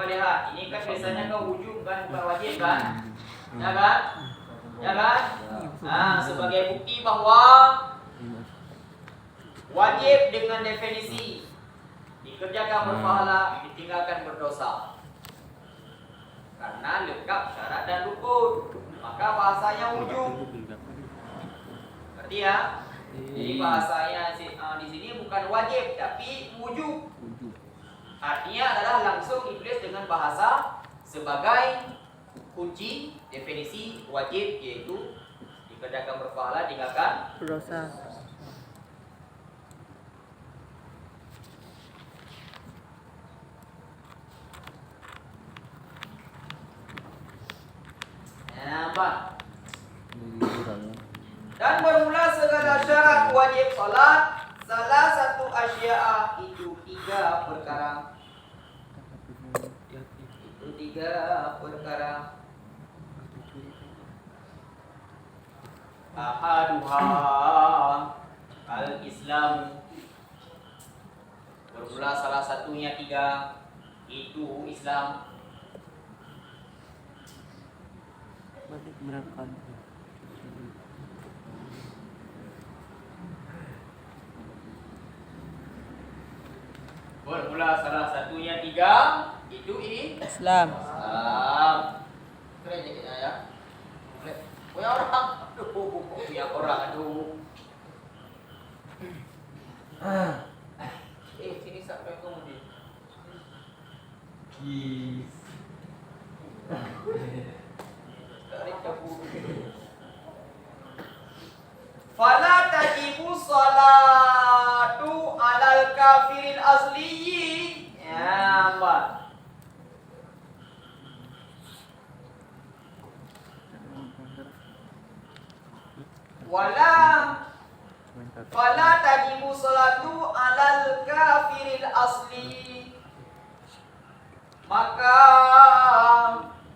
Coba lihat, ini kan biasanya kan wujud kan, bukan wajib kan? Ya kan? Ya kan? Nah, sebagai bukti bahwa wajib dengan definisi dikerjakan berpahala, ditinggalkan berdosa. Karena lengkap syarat dan rukun, maka bahasanya wujud. Berarti ya? Jadi bahasanya di sini bukan wajib tapi wujub. Artinya adalah langsung ditulis dengan bahasa sebagai kunci definisi wajib, yaitu dikerjakan berpahala, tinggalkan berdosa. Nampak? Dan bermula segala syarat wajib salat, salah satu asya'a itu 3 perkara. Itu 3 perkara. Ahaduha al-Islam. Bermula salah satunya 3, itu Islam. Bermula salah satunya 3, itu Islam. Keren ya kita ya. Punya orang, aduh, punya orang, aduh. Sini sampai kamu di. Fala tajibu salatu alal kafiril asliyi. Ya, Mbak. Fala tajibu salatu alal kafiril asli. Maka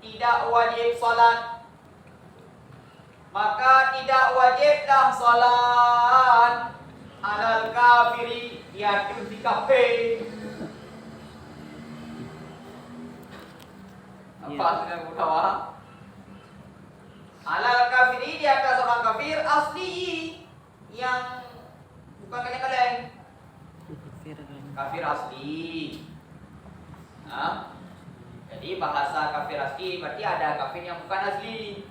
tidak wajib salat. Maka tidak wajiblah salat alal kafiri, yaitu di kafir. Apa sudah tahu? Alal kafiri, di atas orang kafir asli, yang bukan kaleng-kaleng. Kafir asli. Nah, jadi bahasa kafir asli berarti ada kafir yang bukan asli.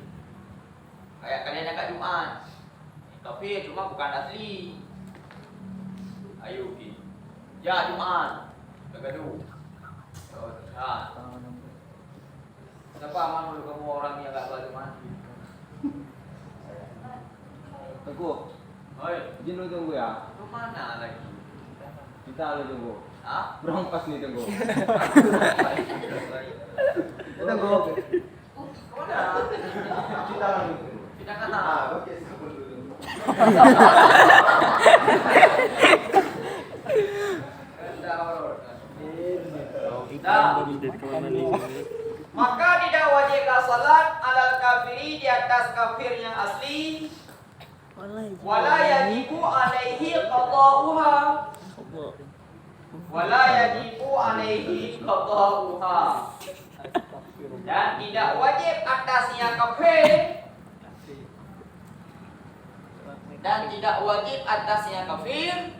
Kayak kalian agak Jumat, kafir cuma bukan asli. Ayo ki, ya Jumat, gaduh. Kenapa aman dulu kamu orang yang gak balik mandi? Tunggu. Oi, Izin lu tunggu ya. lu mana lagi? Kita lu tunggu. Hah? Berangkas nih tunggu. Tunggu. Kemana? Kita lu. Tidak kena. Oke, sabar dulu. Maka tidak wajiblah salat alal kafiri, di atas kafir yang asli. Wala yajibu alaihi qada'uha. Wala yajibu alaihi qada'uha. Dan tidak wajib atasnya kafir. Dan tidak wajib atasnya kafir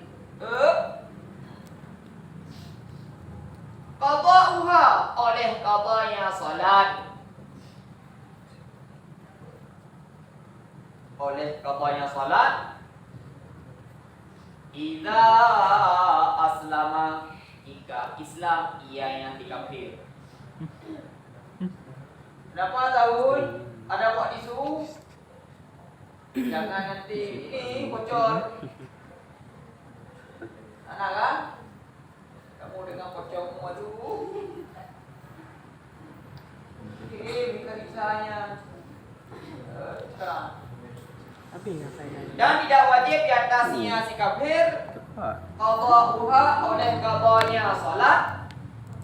qada'uha, oleh qadanya salat. Oleh qadanya salat idza aslama, jika Islam ia yang dikafir. Kenapa tahun ada buat isu? Jangan nanti ini bocor. Anak kan? Kamu dengan bocormu, aduh. Minta bisanya. Sekarang. Dan tidak wajib di atasnya si kafir qada'uha, oleh qadanya salat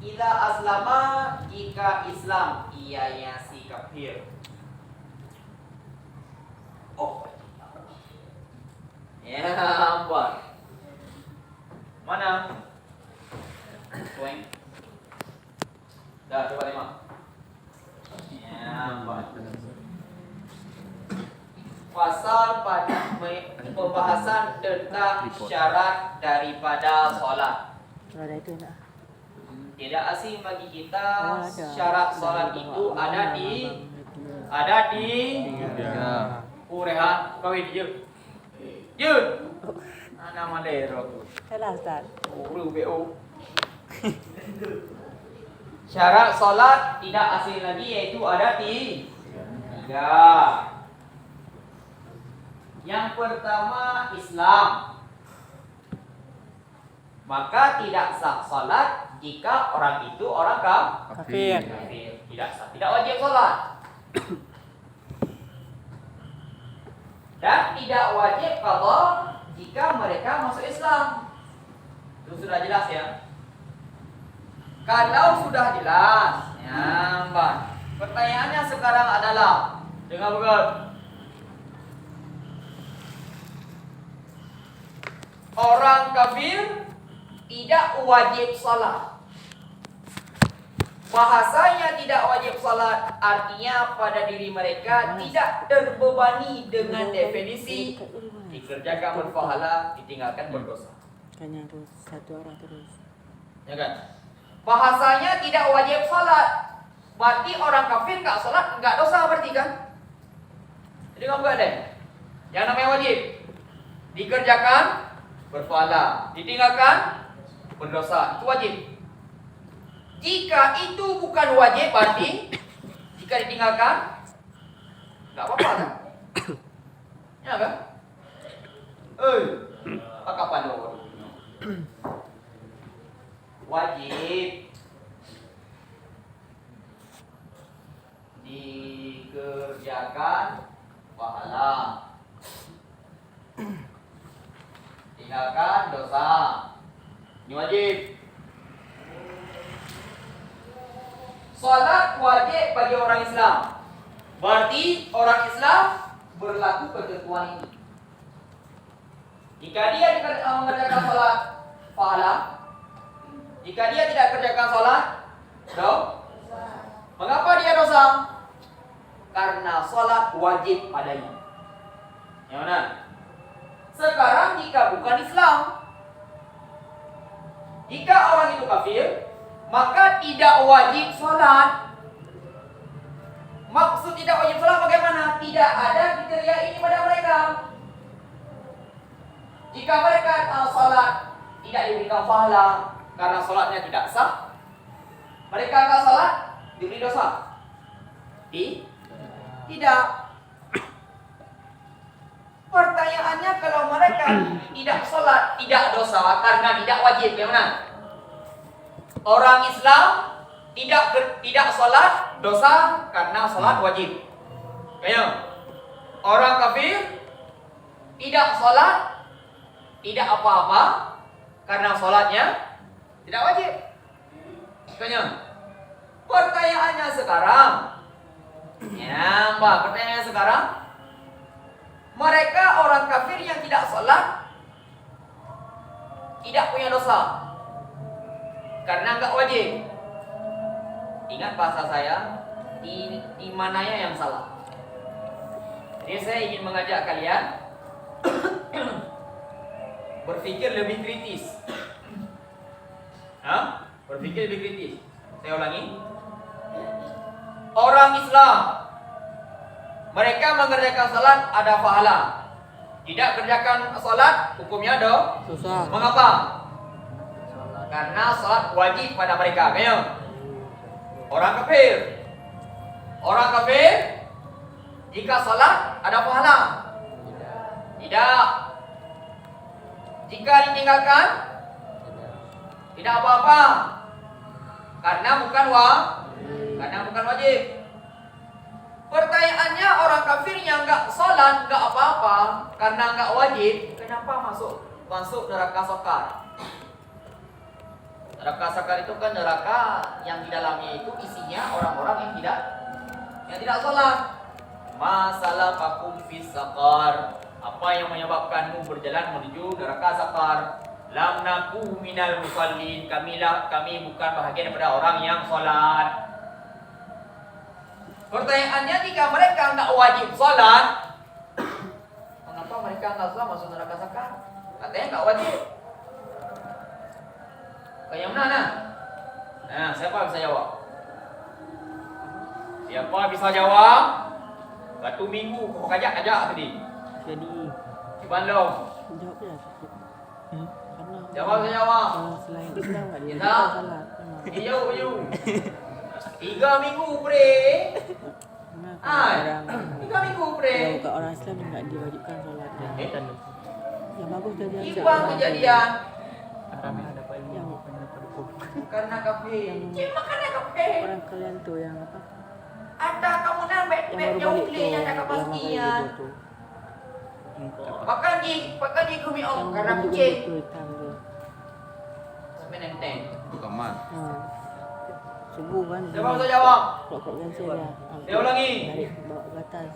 idza aslama, jika Islam ianya si kafir. Oh. Ya ampun. Mana? Poin. Dah, coba lima. Ya, pasal pada pembahasan tentang syarat daripada solat. Ada itu nak. Tidak asing bagi kita Oh, ada. syarat solat itu ada di Rehan, kawin je. Jun. Ana Madero. Salah Ustaz. BO. Syarat solat tidak asing lagi yaitu ada tiga. Yang pertama Islam. Maka tidak sah solat jika orang itu orang Kafir. kafir. Tidak sah, tidak wajib solat. Dan tidak wajib qadha jika mereka masuk Islam. Itu sudah jelas ya. Kalau sudah jelas, ya, Mbak. Pertanyaannya sekarang adalah, dengar betul. Orang kafir tidak wajib salat. Bahasanya tidak wajib salat artinya pada diri mereka tidak terbebani dengan definisi dikerjakan berpahala, ditinggalkan berdosa. Kayaknya terus satu arah terus. Ya kan? Bahasanya tidak wajib salat. Berarti orang kafir enggak salat, enggak dosa berarti kan? Jadi enggak ada. Yang namanya wajib dikerjakan berpahala, ditinggalkan berdosa. Itu wajib. Jika itu bukan wajib berarti jika ditinggalkan enggak apa-apa kan? Ya kan? Apa pandu? Wajib dikerjakan pahala, tinggalkan dosa. Ini wajib. Salat wajib bagi orang Islam. Berarti orang Islam berlaku ketentuan ini. Jika dia mengerjakan salat pahala, jika dia tidak kerjakan salat, dosa. Mengapa dia dosa? Karena salat wajib padanya. Yang mana? Sekarang jika bukan Islam, jika orang itu kafir, maka tidak wajib salat. Maksud tidak wajib salat bagaimana? Tidak ada kriteria ini pada mereka. Jika mereka salat tidak diberikan pahala karena salatnya tidak sah, mereka akan salat diberi dosa? Tidak. Pertanyaannya, kalau mereka tidak salat tidak dosa karena tidak wajib, bagaimana? Orang Islam tidak salat dosa karena salat wajib. Kayak orang kafir tidak salat tidak apa-apa karena salatnya tidak wajib. Kayak pertanyaannya sekarang, ya Mbak, pertanyaannya sekarang, mereka orang kafir yang tidak salat tidak punya dosa karena enggak wajib. Ingat bahasa saya, di mananya yang salah. Jadi saya ingin mengajak kalian berpikir lebih kritis. Berpikir lebih kritis. Saya ulangi. Orang Islam, mereka mengerjakan salat ada pahala. Tidak kerjakan salat hukumnya Susah. Mengapa? Karena salat wajib pada mereka. Kayak orang kafir. Orang kafir jika salat ada pahala? Tidak. Jika ditinggalkan tidak apa-apa. Karena bukan wajib. Pertanyaannya, orang kafir yang enggak salat, enggak apa-apa karena enggak wajib, kenapa masuk neraka sakar? Neraka sakar itu kan neraka yang di dalamnya itu isinya orang-orang yang tidak salat. Masalah fakum fis sakar. Apa yang menyebabkanmu berjalan menuju neraka sakar? Lam naku minal musallin. Kami bukan bahagian daripada orang yang solat. Pertanyaannya, jika mereka enggak wajib solat, mengapa mereka enggak solat masuk neraka sakar? Katanya enggak wajib. Yang mana nah? Nah, siapa bisa jawab? Siapa bisa jawab? Batu minggu kau kajak tadi. Jadi Di Bandung. jawab ya. Karena Siapa bisa jawab? kalau selain Islam nggak dia Kita. salat. Iyo. 3 minggu bre. Karena Ah, orang 3 minggu bre. kalau ke orang Islam nggak diwajibkan salat. Yang bagus dia ajak Ipa kejadian yang karena kafe. Cuma karena kafe. orang kalian tuh yang apa? Ada kamu nambah Yang yang baru balik tuh, yang ada yang kepastian. makan tuh. Pakai di kumi Yang om karena gundu-gundu kucing. tuh hitam tuh. Sampai nenteng. Kaman. Nah, subuh kan. Siapa bisa jawab? Rokok cancel ya. Saya ulangi. Tarik bawa ke atas.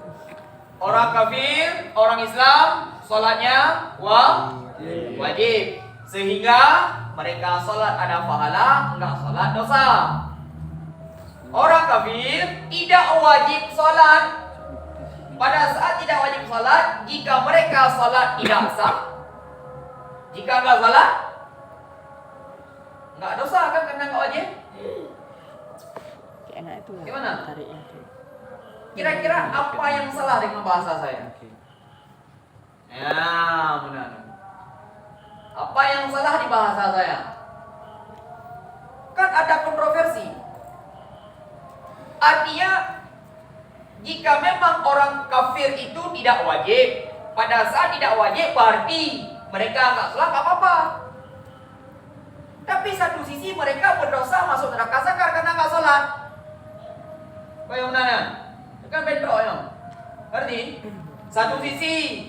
Orang kafir, orang Islam, sholatnya wajib. Sehingga mereka sholat ada pahala, enggak sholat dosa. Orang kafir tidak wajib sholat. Pada saat tidak wajib sholat, jika mereka sholat tidak sah. Jika enggak sholat, enggak dosa kan karena enggak wajib. Kayak enak itu lah. Gimana? Tariknya tuh. Kira-kira apa yang salah dengan bahasa saya? Ya, benar. Apa yang salah di bahasa saya? Kan ada kontroversi. Artinya, jika memang orang kafir itu tidak wajib, pada saat tidak wajib berarti mereka nggak sholat nggak apa-apa. Tapi satu sisi mereka berdosa masuk neraka sakar karena nggak sholat. Bagaimana? Kan bentrok ya. Berarti satu sisi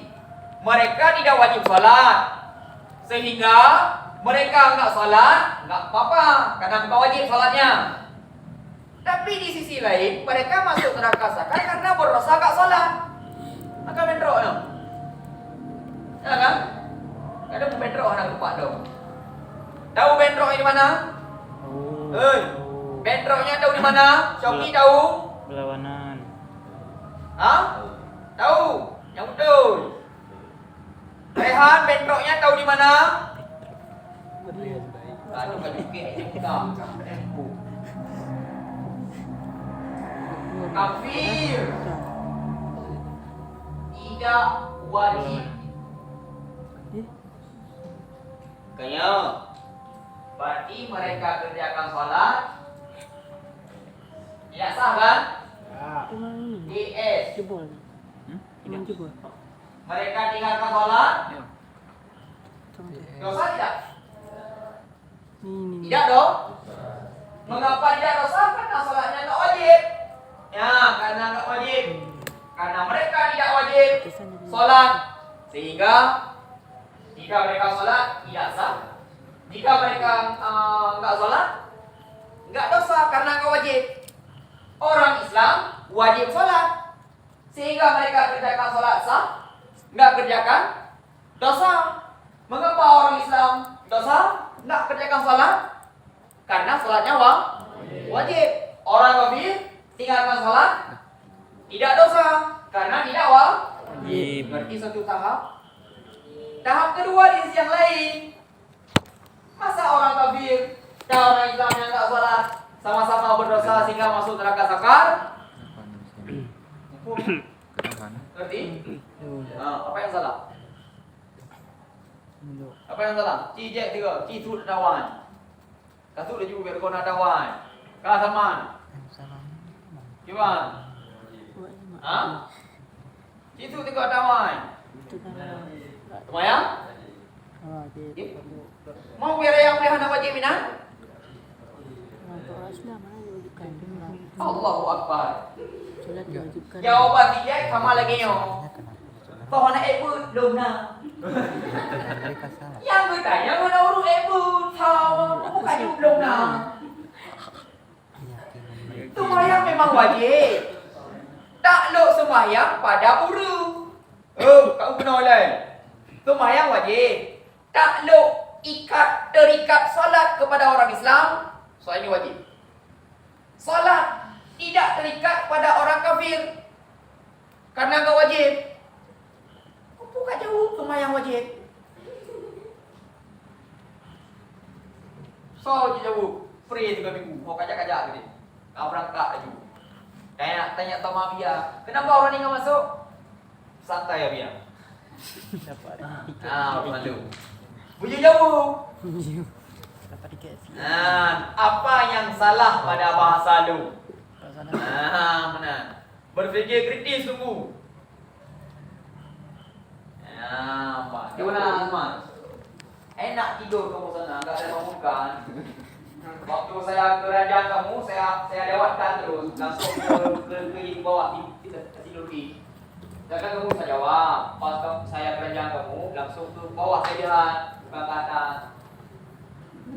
mereka tidak wajib sholat, sehingga mereka nggak sholat nggak apa-apa karena nggak wajib sholatnya. Tapi di sisi lain mereka masuk neraka sakar karena berdosa nggak sholat. Maka bentrok ya. Ya kan? Kadang bentrok anak lupa dong. Tahu bentroknya di mana? Bentroknya tahu di mana? Shoki tahu? Berlawanan. Hah? Tahu? Yang betul. Rehan bentroknya tahu di mana? Aduh kan juga kafir tidak wajib. Kayaknya berarti mereka kerjakan sholat tidak sah kan? Emang ini DS. jebol. Emang jebol. Mereka tinggalkan sholat Tunggu deh. dosa tidak? Ini. Tidak dong. Mengapa tidak dosa? Karena sholatnya nggak wajib. Ya, karena nggak wajib. Karena mereka tidak wajib sholat, sehingga jika mereka sholat tidak sah. Jika mereka nggak sholat, nggak dosa karena nggak wajib. Orang Islam wajib sholat, sehingga mereka kerjakan sholat sah, nggak kerjakan dosa. Mengapa orang Islam dosa nggak kerjakan sholat? Karena sholatnya wajib. Orang kafir tinggalkan sholat tidak dosa karena tidak wajib. Berarti satu tahap. Tahap kedua di sisi yang lain. Masa orang kafir dan orang Islam yang nggak sholat sama-sama berdosa sehingga masuk neraka sakar? Ngerti? Apa yang salah? Apa yang salah? Cijek tiga, citut dawan. Kasut dia juga biar kau nak dawan. Kau sama. Gimana? Hah? Citut tiga dawan. Itu kan Lumayan? wajib. Mau biar yang boleh hendak wajib minat? Orang Islam mana diwajibkan? Allahu Akbar. Solat diwajibkan. Jawaban dia sama lagi nyo. Pohon ibu dona. Yang bertanya mana urut ibu tahu bukan ibu dona. Sembahyang memang wajib. Takluk sembahyang pada uru. Kau benar lah. Sembahyang wajib. Takluk terikat salat kepada orang Islam, soal ini wajib. Salat tidak terikat pada orang kafir, karena enggak wajib. Bukan jauh semayang wajib. So jauh free 3 minggu, mau kajak-kajak gitu. Kau berangkat aja. Tanya sama Bia, kenapa orang ini enggak masuk? Santai ya Bia. Dapat Malu. Bunyi jauh. dapat tiket. Apa yang salah pada bahasa lu? Sana. Benar. Berfikir kritis tunggu. Apa? Gimana Azman? Enak tidur kamu sana, enggak ada bangunkan. Waktu saya ke raja kamu, saya lewatkan terus langsung ke bawah tidur di. Jangan kamu saya jawab. Pas saya ke raja kamu, langsung ke bawah saya lihat, bukan ke atas.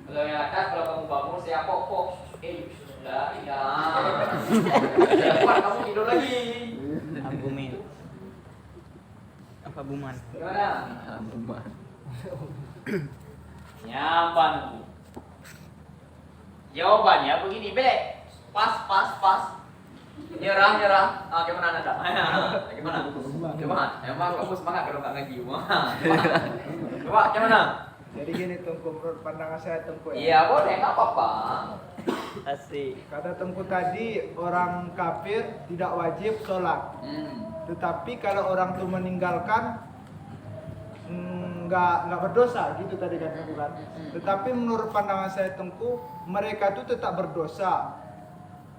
Kalau yang atas, kalau kamu bangun, saya pok. Sudah, iya. Cepat kamu tidur lagi. Argumen. Apa buman? Gimana? Aman. Nyaman. Jawabannya begini, Bek. Pas. Nyerah. Gimana Nanda? Gimana? Emang kamu semangat kalau nggak ngaji? Coba, gimana? Jadi gini Tengku, menurut pandangan saya Tengku ya. Iya, boleh, nggak apa-apa. Asik. Kata Tengku tadi orang kafir tidak wajib sholat. Tetapi kalau orang itu meninggalkan nggak berdosa gitu tadi kan Tengku kan. Tetapi menurut pandangan saya Tengku, mereka itu tetap berdosa.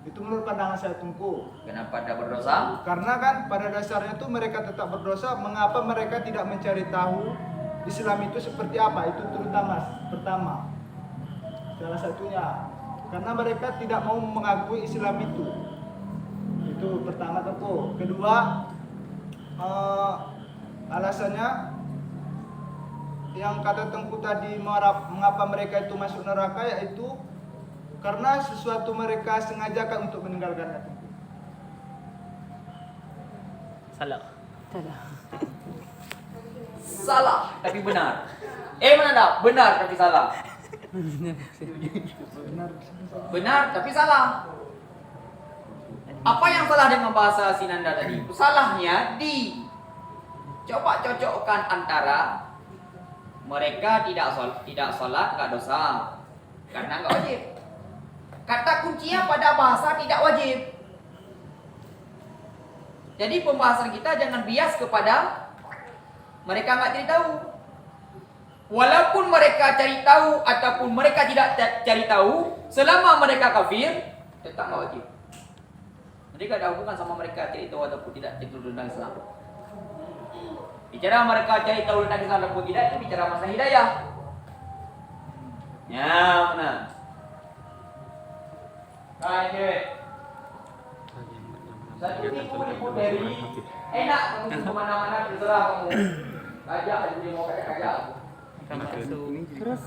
Itu menurut pandangan saya Tengku. Kenapa tidak berdosa? Karena kan pada dasarnya itu mereka tetap berdosa. Mengapa mereka tidak mencari tahu Islam itu seperti apa? Itu pertama. Salah satunya karena mereka tidak mau mengakui Islam itu. Itu pertama Tengku. Kedua, alasannya yang kata Tengku tadi mengapa mereka itu masuk neraka, yaitu karena sesuatu mereka sengajakan untuk meninggalkannya. Tengku. Salah. Salah, tapi benar. Mana tak? Benar tapi salah. Benar tapi salah. Apa yang salah dengan bahasa Sinanda tadi? Salahnya di coba cocokkan antara mereka tidak salat enggak dosa karena enggak wajib. Kata kuncinya pada bahasa tidak wajib. Jadi pembahasan kita jangan bias kepada mereka enggak cari tahu. Walaupun mereka cari tahu ataupun mereka tidak cari tahu, selama mereka kafir tetap enggak wajib. Mereka ada hubungan sama mereka cari tahu ataupun tidak itu tentang Islam. Bicara mereka cari tahu tentang Islam ataupun tidak itu bicara masalah hidayah. Ya, benar. Baik. Satu tipu dari enak kamu kemana-mana terserah kamu. Kajak aja mau kajak. Terus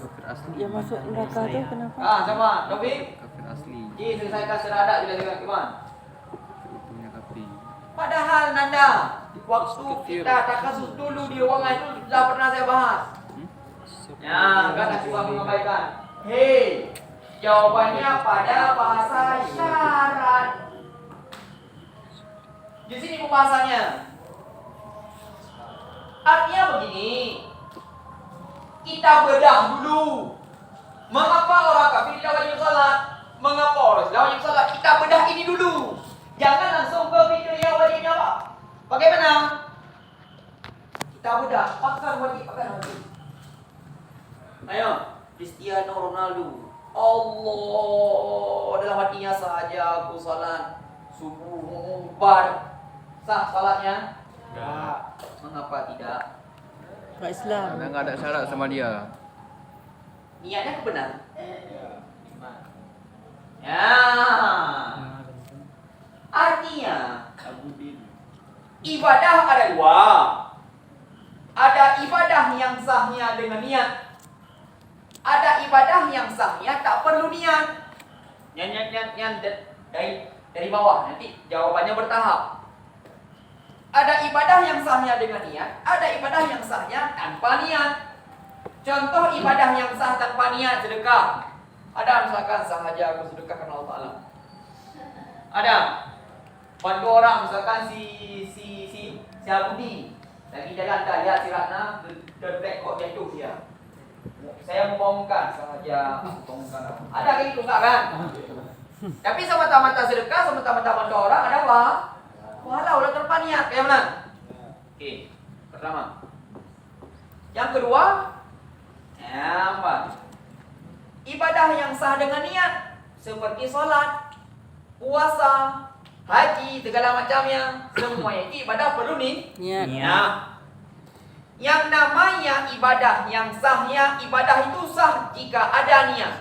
yang masuk neraka tu kenapa? Sama, Taufik. Kafir asli. Selesaikan serada bila gimana? Punya kafir. Padahal Nanda, waktu kita takasus dulu di ruangan itu sudah pernah saya bahas. Ya, kan cuma mengabaikan. Hei, jawabannya pada bahasa syarat. Di sini pembahasannya. Artinya begini. Kita bedah dulu. Mengapa orang kafir tidak wajib salat? Mengapa orang Islam wajib salat? Kita bedah ini dulu. Jangan langsung ke kriteria wajibnya apa. Bagaimana? Kita bedah. Apakah wajib? Ayo, Cristiano Ronaldo. Allah, dalam hatinya saja aku salat subuh mengumbar. Sah salatnya? Ya. Mengapa tidak? Orang Islam. Karena nggak ada syarat sama dia. Niatnya kebenaran. Ya. Artinya ibadah ada dua. Ada ibadah yang sahnya dengan niat. Ada ibadah yang sahnya tak perlu niat. Niat dari bawah, nanti jawabannya bertahap. Ada ibadah yang sahnya dengan niat, ada ibadah yang sahnya tanpa niat. Contoh ibadah yang sah tanpa niat sedekah. Ada misalkan sahaja aku sedekah karena Allah Ta'ala. Ada bantu orang misalkan si Abudi lagi jalan dah lihat si Ratna terdekat kok jatuh dia. Saya membohongkan sahaja bohongkan. Ada kayak gitu enggak kan? Tapi semata-mata sedekah, semata-mata bantu orang ada apa? Walau udah tanpa niat kayak mana? Oke, pertama. Yang kedua, apa? Ibadah yang sah dengan niat seperti sholat, puasa, haji, segala macamnya, semua itu ibadah perlu nih Niat. niat. Yang namanya ibadah yang sahnya ibadah itu sah jika ada niat.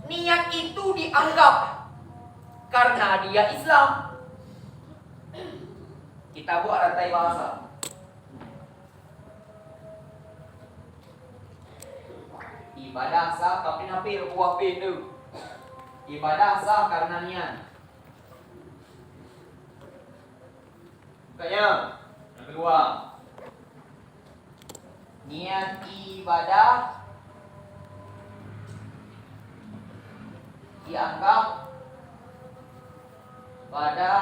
Niat itu dianggap karena dia Islam. Kita buat rantai bahasa. Ibadah sah tapi hampir buah pintu. Ibadah sah karena niat. Kayak yang kedua, niat ibadah dianggap pada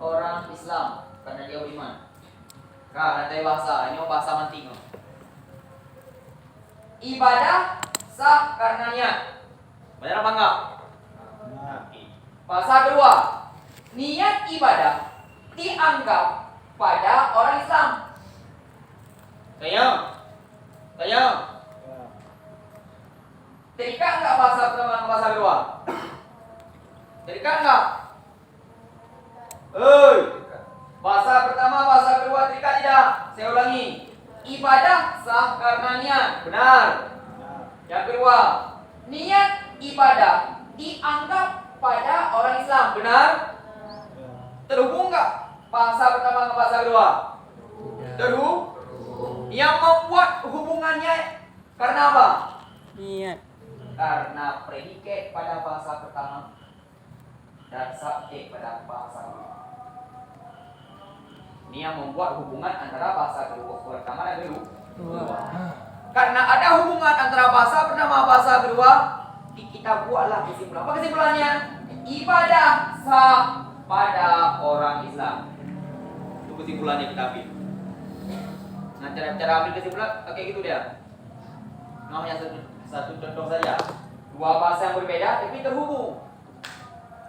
orang Islam karena dia beriman. Rantai bahasa, ini bahasa manting. Ibadah sah karena niat. Benar apa enggak? Bahasa kedua, niat ibadah dianggap pada orang Islam. Kayak terikat enggak bahasa pertama dengan bahasa kedua? Terikat enggak? Bahasa pertama, bahasa kedua terikat tidak? Saya ulangi. Ibadah sah karena niat. Benar. Yang kedua, niat ibadah dianggap pada orang Islam. Benar? Terhubung enggak bahasa pertama dengan bahasa kedua? Terhubung. Yang membuat hubungannya karena apa? Niat. Karena predikat pada bahasa pertama dan subjek pada bahasa kedua. Ini yang membuat hubungan antara bahasa kedua pertama dan kedua. Karena ada hubungan antara bahasa pertama bahasa kedua, kita buatlah kesimpulan. Apa kesimpulannya? Ibadah sah pada orang Islam. Itu kesimpulannya kita ambil. Nah, cara ambil kesimpulan kayak gitu dia. Namanya satu contoh saja. Dua bahasa yang berbeda tapi terhubung.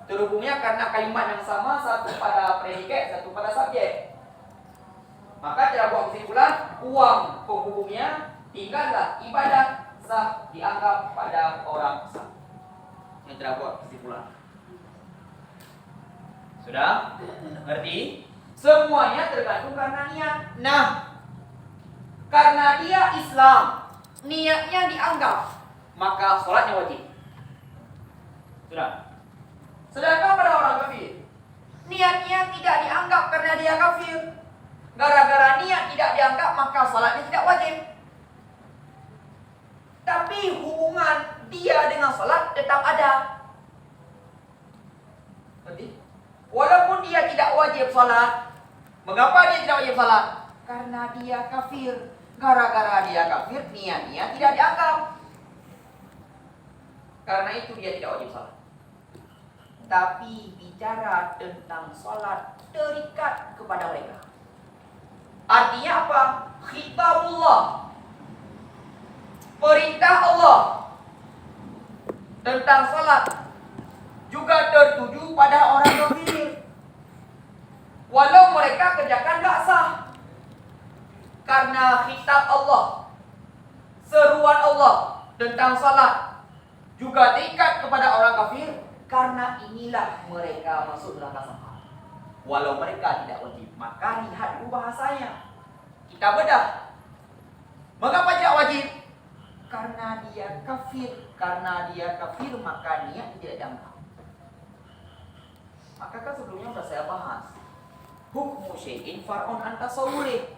Terhubungnya karena kalimat yang sama, satu pada predikat, satu pada subjek. Maka cara buat kesimpulan, uang penghubungnya tinggallah ibadah sah dianggap pada orang Islam. Yang cara buat kesimpulan. Sudah? Ngerti? Semuanya tergantung karena niat. Nah, karena dia Islam, niatnya dianggap, maka sholatnya wajib. Sudah? Sedangkan pada orang kafir, niatnya tidak dianggap karena dia kafir. Gara-gara niat tidak dianggap, maka sholatnya tidak wajib. Tapi hubungan dia dengan sholat tetap ada. Berarti, walaupun dia tidak wajib sholat, mengapa dia tidak wajib sholat? Karena dia kafir. Gara-gara dia kafir, niatnya tidak dianggap. Karena itu dia tidak wajib sholat. Tapi bicara tentang sholat terikat kepada mereka. Artinya apa? Khitabullah, perintah Allah tentang sholat juga tertuju pada orang kafir. Walau mereka kerjakan gak sah, karena khitab Allah, seruan Allah tentang sholat juga terikat kepada orang kafir. Karena inilah mereka masuk neraka sama. Walau mereka tidak wajib, maka lihat dulu bahasanya. Kita bedah. Mengapa tidak wajib? Karena dia kafir. Karena dia kafir, maka niat tidak dianggap. Maka kan sebelumnya sudah saya bahas. Hukmu syai'in far'un an tasawwurih.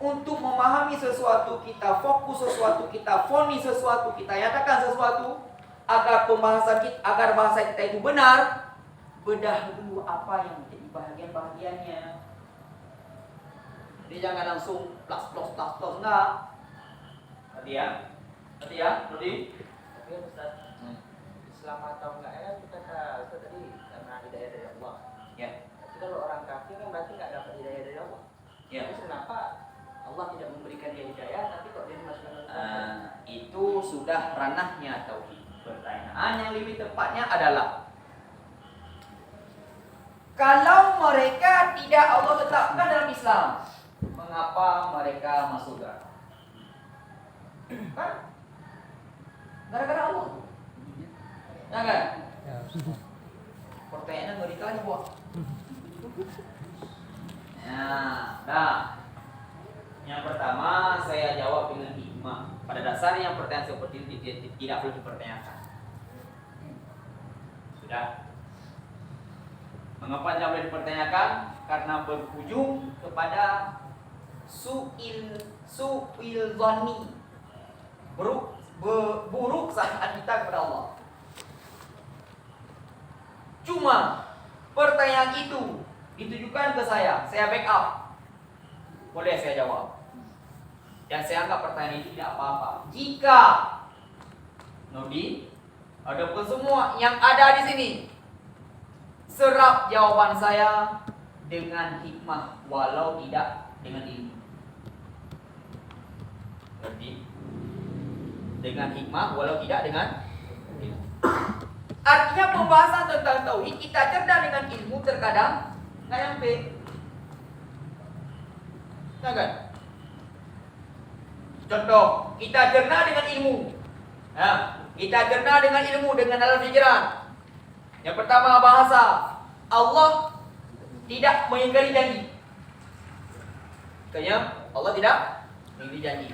Untuk memahami sesuatu, kita fokus sesuatu, kita fonis sesuatu, kita nyatakan sesuatu, agar pembahasan kita, agar bahasa kita itu benar, bedah dulu apa yang menjadi bahagian-bahagiannya. Jadi jangan langsung plus enggak. Ngerti ya, Nudi? Tapi Ustaz, Islam atau enggak ya kita Ustaz tadi karena hidayah dari Allah. Ya. Tapi kalau orang kafir kan berarti nggak dapat hidayah dari Allah. Ya. Terus kenapa Allah tidak memberikan dia hidayah, tapi kok dia dimasukkan ke neraka? Itu sudah ranahnya tauhid. Pertanyaan yang lebih tepatnya adalah, kalau mereka tidak Allah tetapkan dalam Islam, mengapa mereka masuk neraka? Kan? Gara-gara Allah. Ya kan? Pertanyaannya nggak ditanya, Bu. Nah, yang pertama saya jawab dengan hikmah. Pada dasarnya pertanyaan seperti ini tidak perlu dipertanyakan. Sudah. Mengapa tidak boleh dipertanyakan? Karena berujung kepada su'il dhani, buruk sangkaan kita kepada Allah. Cuma pertanyaan itu ditujukan ke saya backup. Boleh saya jawab. Dan saya anggap pertanyaan itu tidak apa-apa. Jika Nudi, adapun semua yang ada di sini, serap jawaban saya dengan hikmah walau tidak dengan ilmu. Ngerti? Dengan hikmah walau tidak dengan ilmu. Artinya pembahasan tentang tauhid kita cerdas dengan ilmu terkadang nggak nyampe. Nah kan? Contoh, kita cerna dengan ilmu. Nah, kita cerna dengan ilmu dengan alam fikiran. Yang pertama bahasa. Allah tidak mengingkari janji. Kayaknya Allah tidak mengingkari janji.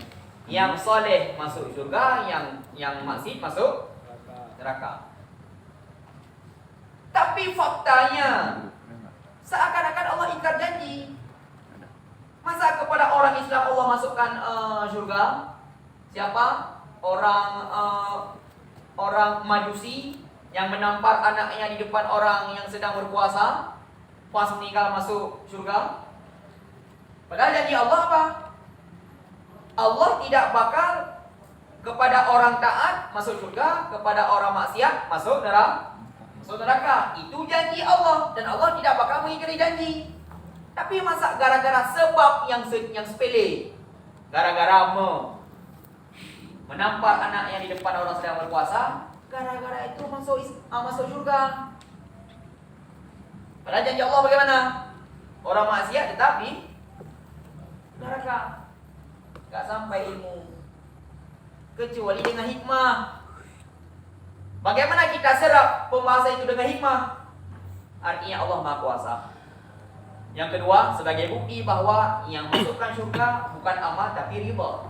Yang soleh masuk surga, yang maksiat masuk neraka. Tapi faktanya seakan-akan Allah ingkar janji. Masa kepada orang Islam Allah masukkan surga? Siapa? Orang Majusi yang menampar anaknya di depan orang yang sedang berpuasa, pas meninggal masuk surga. Padahal janji Allah apa? Allah tidak bakal kepada orang taat masuk surga, kepada orang maksiat masuk neraka. Itu janji Allah, dan Allah tidak bakal mengingkari janji. Tapi masa gara-gara sebab yang sepele, gara-gara menampar anaknya di depan orang sedang berpuasa, gara-gara itu masuk surga. Padahal janji Allah bagaimana? Orang maksiat tetap di neraka. Gak sampai ilmu, kecuali dengan hikmah. Bagaimana kita serap pembahasan itu dengan hikmah? Artinya Allah Maha Kuasa. Yang kedua, sebagai bukti bahwa yang masukkan surga bukan amal tapi ridha.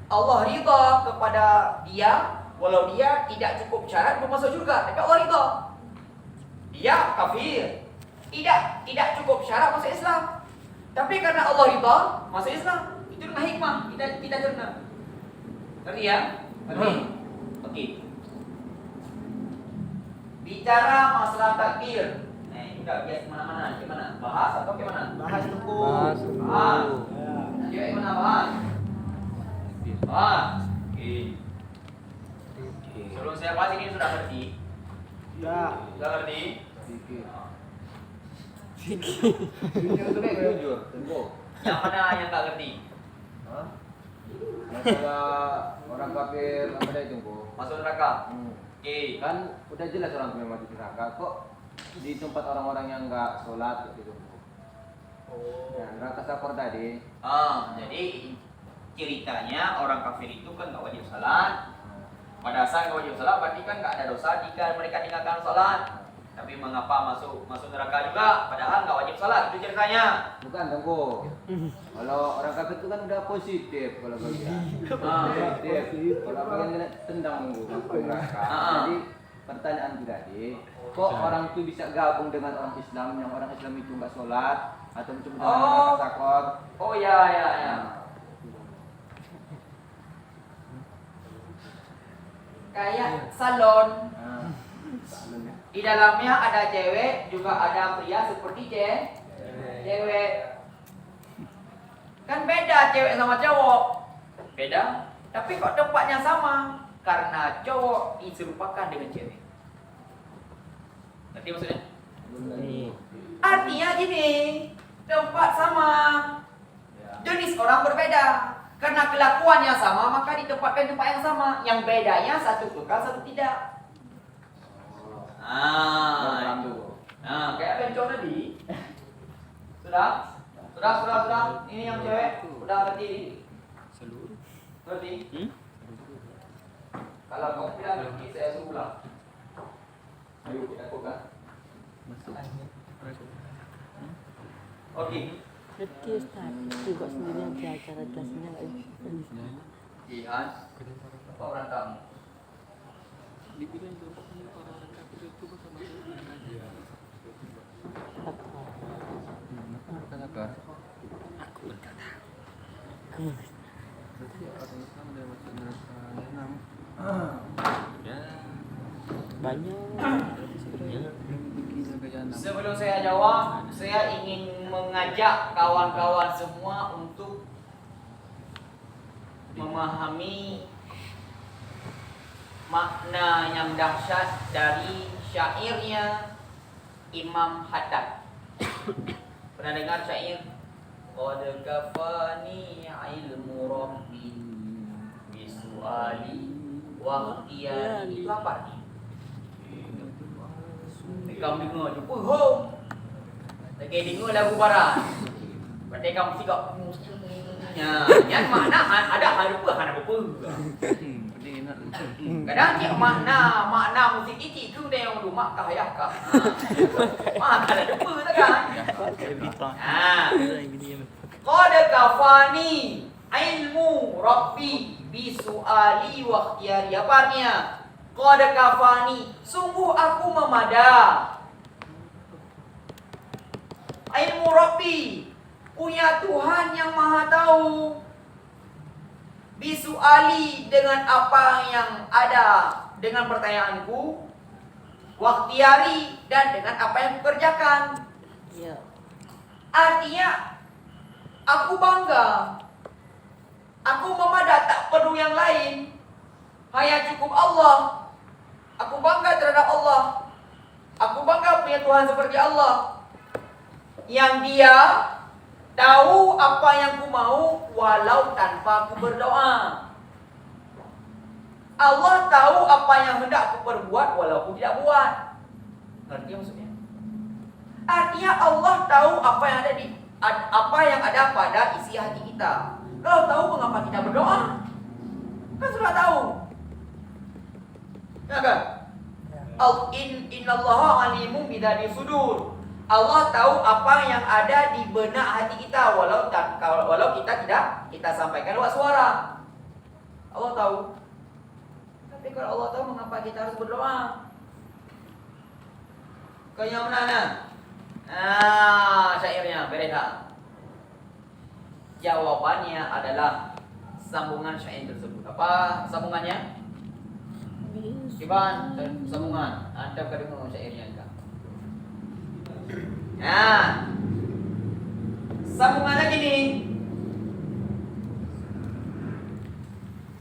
Allah ridha kepada dia walau dia tidak cukup syarat untuk masuk surga, tapi Allah ridha. Dia kafir, tidak cukup syarat masuk Islam. Tapi karena Allah ridha masuk Islam. Itu dengan hikmah kita cerna. Ngerti ya? Ngerti? Oke. Bicara masalah takdir. Udah biasa mana-mana, gimana? Bahas atau gimana? Bahas tuku. Bahas. Ya, gimana bahas? Bahas. Oke. Sebelum saya bahas ini sudah ngerti? Ya. Sudah ngerti? Jujur, tunggu. Yang mana yang nggak ngerti? Masalah orang kafir apa dah itu, Bu? Masuk neraka. Oke. Kan udah jelas orang kafir masuk neraka, kok di tempat orang-orang yang enggak sholat gitu. Nah, neraka Sakor tadi. Jadi ceritanya orang kafir itu kan nggak wajib sholat. Pada saat nggak wajib sholat berarti kan nggak ada dosa jika mereka tinggalkan sholat. Tapi mengapa masuk neraka juga? Padahal nggak wajib sholat, itu ceritanya. Bukan, Tengku. Kalau orang kafir itu kan udah positif kalau bagian. Positif. Kalau bagian kena tendang Tengku masuk neraka. Jadi pertanyaan itu tadi, kok orang itu bisa gabung dengan orang Islam yang orang Islam itu nggak sholat atau mencuri neraka Sakor? Oh ya. Kayak salon. Di dalamnya ada cewek, juga ada pria seperti cewek. Kan beda cewek sama cowok. Beda, tapi kok tempatnya sama? Karena cowok diserupakan dengan cewek. Ngerti maksudnya? Artinya gini, tempat sama, jenis orang berbeda. Karena kelakuannya sama, maka ditempatkan di tempat yang sama. Yang bedanya satu kekal, satu tidak. Kayak bencong tadi. Sudah? Ini yang cewek, udah ngerti? Ngerti? Kalau kau bilang ngerti, saya suruh ulang. Ayo kita buka. Oke. Ngerti Ustaz, juga sendiri yang di acara kelasnya nggak ya? Jihan, apa orang tamu? Banyak. Sebelum saya jawab, saya ingin mengajak kawan-kawan semua untuk memahami makna yang dahsyat dari syairnya Imam Haddad. Pernah dengar syair? Qad kafani ilmu rabbi bisuali wa ikhtiyari. Itu apa artinya? Kamu dengar jumpa home. Lagi dengar lagu barat. Berarti kamu mesti kau yang makna ada apa? Kadang cik makna musik itu dia yang dulu mak kah ayah kah. Mak ada jumpa tak kan? Qad kafani ilmu rabbi bisuali wa ikhtiyari. Apa artinya? Qad kafani, sungguh aku memada. Ilmu Rabbi, punya Tuhan yang Maha Tahu. Bisuali, dengan apa yang ada, dengan pertanyaanku. Waktiari, dan dengan apa yang kukerjakan. Iya. Artinya, aku bangga. Aku memada, tak perlu yang lain. Hanya cukup Allah. Aku bangga terhadap Allah. Aku bangga punya Tuhan seperti Allah, yang Dia tahu apa yang ku mau walau tanpa ku berdoa. Allah tahu apa yang hendak ku perbuat walau ku tidak buat. Ngerti maksudnya? Artinya Allah tahu apa yang ada pada isi hati kita. Kalau tahu, mengapa kita berdoa? Kan sudah tahu. Ya kan? Innallaha alimun bidzati sudur. Allah tahu apa yang ada di benak hati kita walau kita tidak kita sampaikan lewat suara. Allah tahu. Tapi kalau Allah tahu, mengapa kita harus berdoa? Kayaknya mana? Syairnya beda. Jawabannya adalah sambungan syair tersebut. Apa sambungannya? Iban, sambungan. Anda kan dengar syairnya enggak? Nah, sambungannya gini.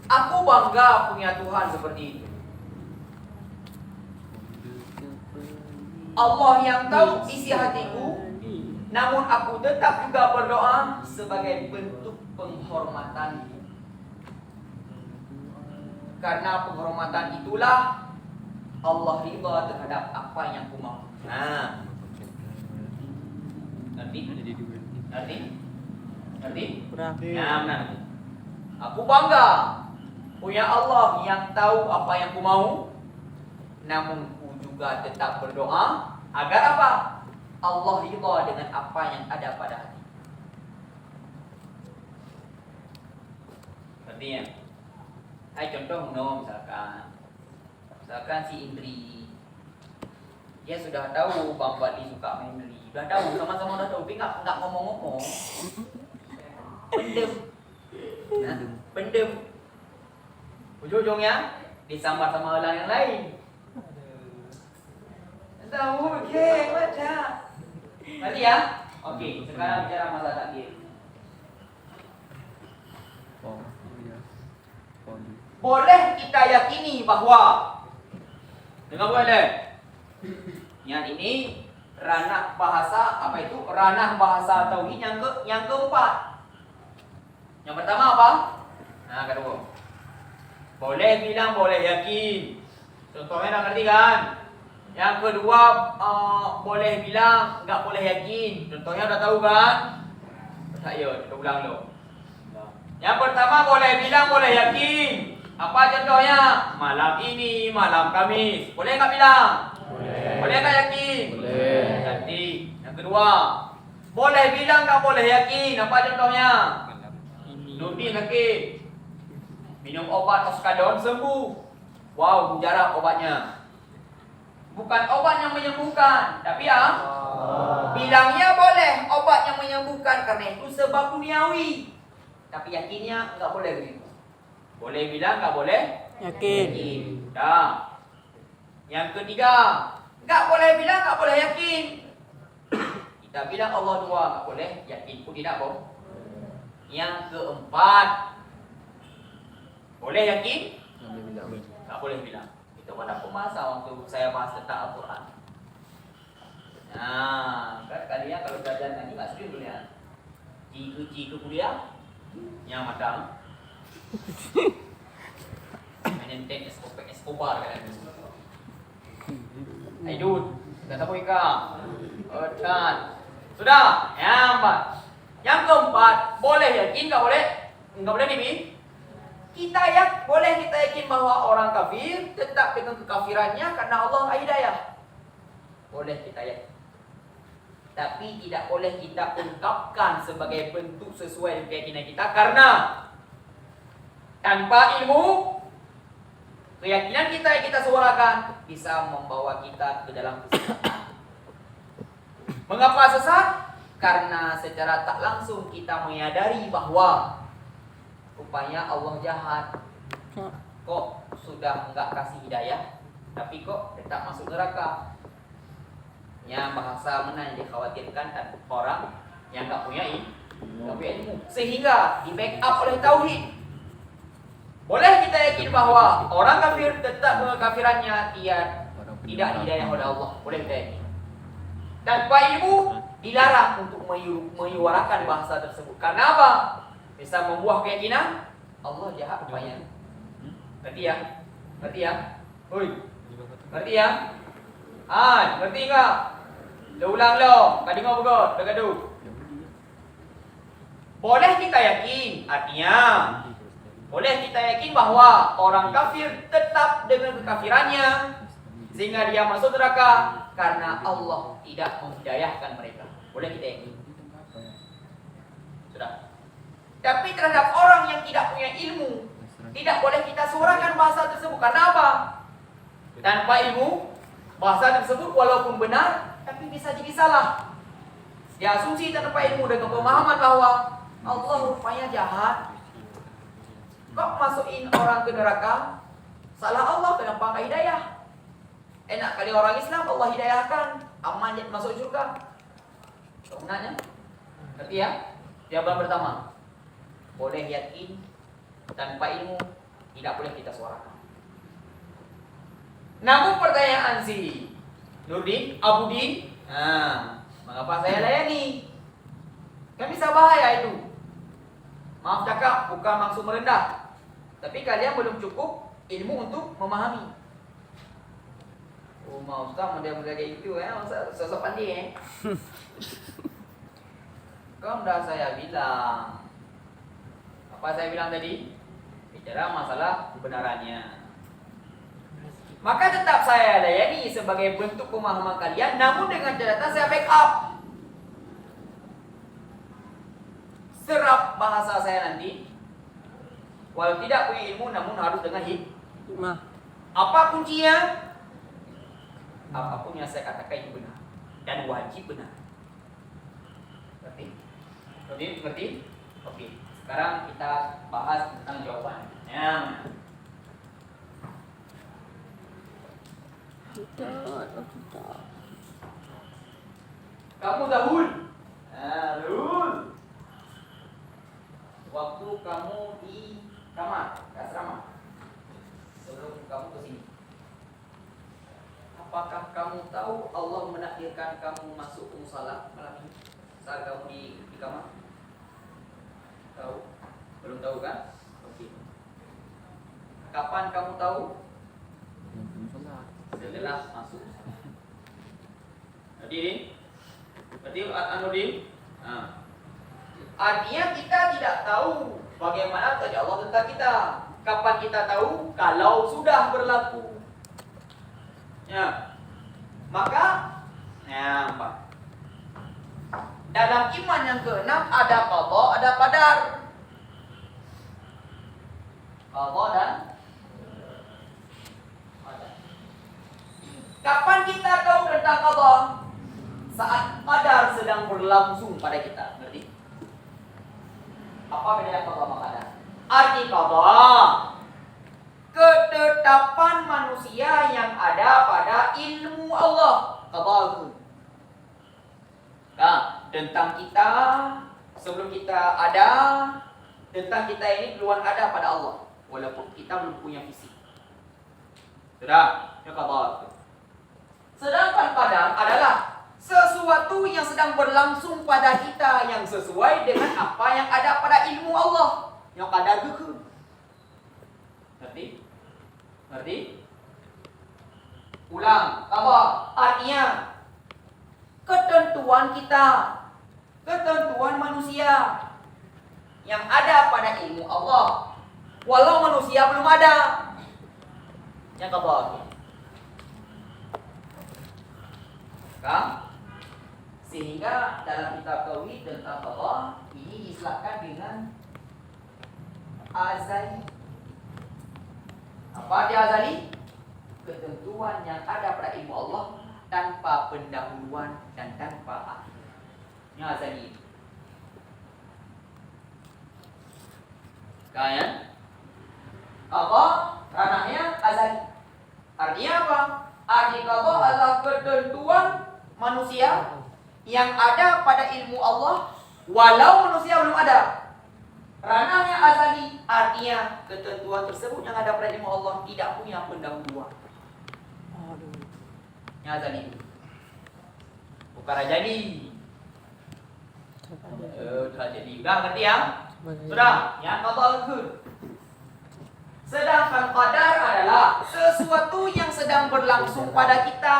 Aku bangga punya Tuhan seperti itu. Allah yang tahu isi hatiku, namun aku tetap juga berdoa sebagai bentuk penghormatan. Karena penghormatan itulah Allah ridha terhadap apa yang ku mau. Nah, ngerti? Nah, aku bangga punya Allah yang tahu apa yang ku mau, namun ku juga tetap berdoa agar apa? Allah ridha dengan apa yang ada pada hati. Artinya, contoh misalkan si Indri, dia sudah tahu Bang Badi suka main Indri, sudah tahu, sama-sama udah tahu, tapi nggak ngomong-ngomong, pendem, ujung-ujungnya disambar sama orang yang lain. Tahu, baca. Berarti ya? Oke, sekarang bicara masalah takdir. boleh kita yakini bahwa, dengar boleh? Yang ini ranah bahasa apa itu? Ranah bahasa tauhid yang keempat. Yang pertama apa? Nah, kedua. Boleh bilang, boleh yakin. Contohnya dah ngerti kan? Yang kedua boleh bilang, enggak boleh yakin. Contohnya udah tahu kan? Tak ya, kita ulang dulu. Yang pertama boleh bilang, boleh yakin. Apa contohnya? Malam ini, malam Kamis. Boleh enggak bilang? Boleh. Boleh enggak yakin? Boleh. Jadi, yang kedua, boleh bilang enggak boleh yakin. Apa contohnya? Nurdin sakit. Minum obat oskadon sembuh. Wow, mujarab obatnya. Bukan obat yang menyembuhkan, tapi bilangnya boleh obat yang menyembuhkan karena itu sebab duniawi. Tapi yakinnya enggak boleh begitu. Boleh bilang, enggak boleh Yakin. Dah. Yang ketiga, enggak boleh bilang, enggak boleh yakin. Kita bilang Allah dua, enggak boleh yakin pun tidak bohong. Yang keempat, boleh yakin? Tak boleh bilang. Itu pada masa waktu saya bahas tentang Al-Quran. Nah, kan kalian kalau belajar ngaji tak serius dulu ya. Ciku kuliah yang matang. Menenteng Escobar kan. Aidud, dah tahu ika. Kan. Sudah, yang empat. Yang keempat, boleh yakin enggak boleh? Enggak boleh nih. Boleh kita yakin bahwa orang kafir tetap dengan kekafirannya karena Allah hidayah. Boleh kita yakin. Tapi tidak boleh kita ungkapkan sebagai bentuk sesuai dengan keyakinan kita karena tanpa ilmu keyakinan kita yang kita suarakan bisa membawa kita ke dalam kesesatan. Mengapa sesat? Karena secara tak langsung kita menyadari bahwa rupanya Allah jahat. Kok sudah enggak kasih hidayah, tapi kok tetap masuk neraka. Yang bahasa mana yang dikhawatirkan dan orang yang enggak punya ilmu. Sehingga di backup oleh tauhid. Boleh kita yakin bahwa orang kafir tetap kekafirannya tidak dihidayah oleh Allah. Boleh kita yakin. Tanpa ilmu dilarang untuk menyuarakan bahasa tersebut. Karena apa? Bisa membuah keyakinan Allah jahat rupanya. Ngerti ya? Ngerti ya? Oi. Ngerti ya? Ngerti enggak? Dah ulang lo. Kau dengar begot, dah gaduh. Boleh kita yakin, artinya boleh kita yakin bahwa orang kafir tetap dengan kekafirannya sehingga dia masuk neraka karena Allah tidak menghidayahkan mereka. Boleh kita yakin. Sudah. Tapi terhadap orang yang tidak punya ilmu, tidak boleh kita suarakan bahasa tersebut. Karena apa? Tanpa ilmu, bahasa tersebut walaupun benar, tapi bisa jadi salah. Dia asumsi tanpa ilmu dengan pemahaman bahwa Allah rupanya jahat. Kok masukin orang ke neraka? Salah Allah, kenapa enggak hidayah? Enak kali orang Islam Allah hidayahkan, aman masuk surga. Sebenarnya, ngerti ya? Jawaban pertama, boleh yakin tanpa ilmu, tidak boleh kita suarakan. Namun pertanyaan si Nurdin, Abudin, mengapa saya layani? Kan bisa bahaya itu. Maaf cakap, bukan maksud merendah, tapi kalian belum cukup ilmu untuk memahami. Oh, mau Ustaz model-model kayak gitu sosok pandai Kan dah saya bilang. Apa saya bilang tadi? Bicara masalah kebenarannya. Maka tetap saya layani sebagai bentuk pemahaman kalian, namun dengan catatan saya backup. Serap bahasa saya nanti. Walau tidak punya ilmu, namun harus dengan hikmah. Apa kuncinya? Apapun yang saya katakan itu benar dan wajib benar. Ngerti? Ngerti? Oke. Sekarang kita bahas tentang jawabannya. Kamu Zahul. Zahul. Waktu kamu di kamar, asrama. sebelum kamu ke sini. Apakah kamu tahu Allah menakdirkan kamu masuk musala malam ini saat kamu di kamar? Tahu? Belum tahu kan? Oke. Kapan kamu tahu? Setelah masuk. Berarti Anudin. Nah. Artinya kita tidak tahu bagaimana kerja Allah tentang kita. Kapan kita tahu? Kalau sudah berlaku. Ya. Maka Pak. Dalam iman yang keenam ada qadha, ada qadar. Qadha dan qadar. Kapan kita tahu tentang qadha? Saat qadar sedang berlangsung pada kita. Ngerti? Apa bedanya qadha sama qadar? Arti qadha, ketetapan manusia yang ada pada ilmu Allah. Qadha. Nah, tentang kita sebelum kita ada, tentang kita ini duluan ada pada Allah, walaupun kita belum punya fisik. Sudah, itu qadha. Sedangkan qadar adalah sesuatu yang sedang berlangsung pada kita yang sesuai dengan apa yang ada pada ilmu Allah. Yang qadar itu. Ngerti? Ulang, qadha artinya ketentuan kita, ketentuan manusia yang ada pada ilmu Allah, walau manusia belum ada. Yang qadha. Sehingga dalam kitab tauhid tentang qadha ini diistilahkan dengan azali. Apa dia azali? Ketentuan yang ada pada ilmu Allah tanpa pendahuluan dan tanpa akhir. Ini azali. Kan? Apa? Ranahnya azali. Artinya apa? Arti qadha adalah ketentuan manusia yang ada pada ilmu Allah walau manusia belum ada. Ranahnya azali, artinya ketentuan tersebut yang ada pada ilmu Allah tidak punya pendahuluan. Yang azali itu bukan rajani. Sudah jadi. Sudah ngerti ya? Sudah. Yang qadha itu. Sedangkan qadar adalah sesuatu yang sedang berlangsung pada kita.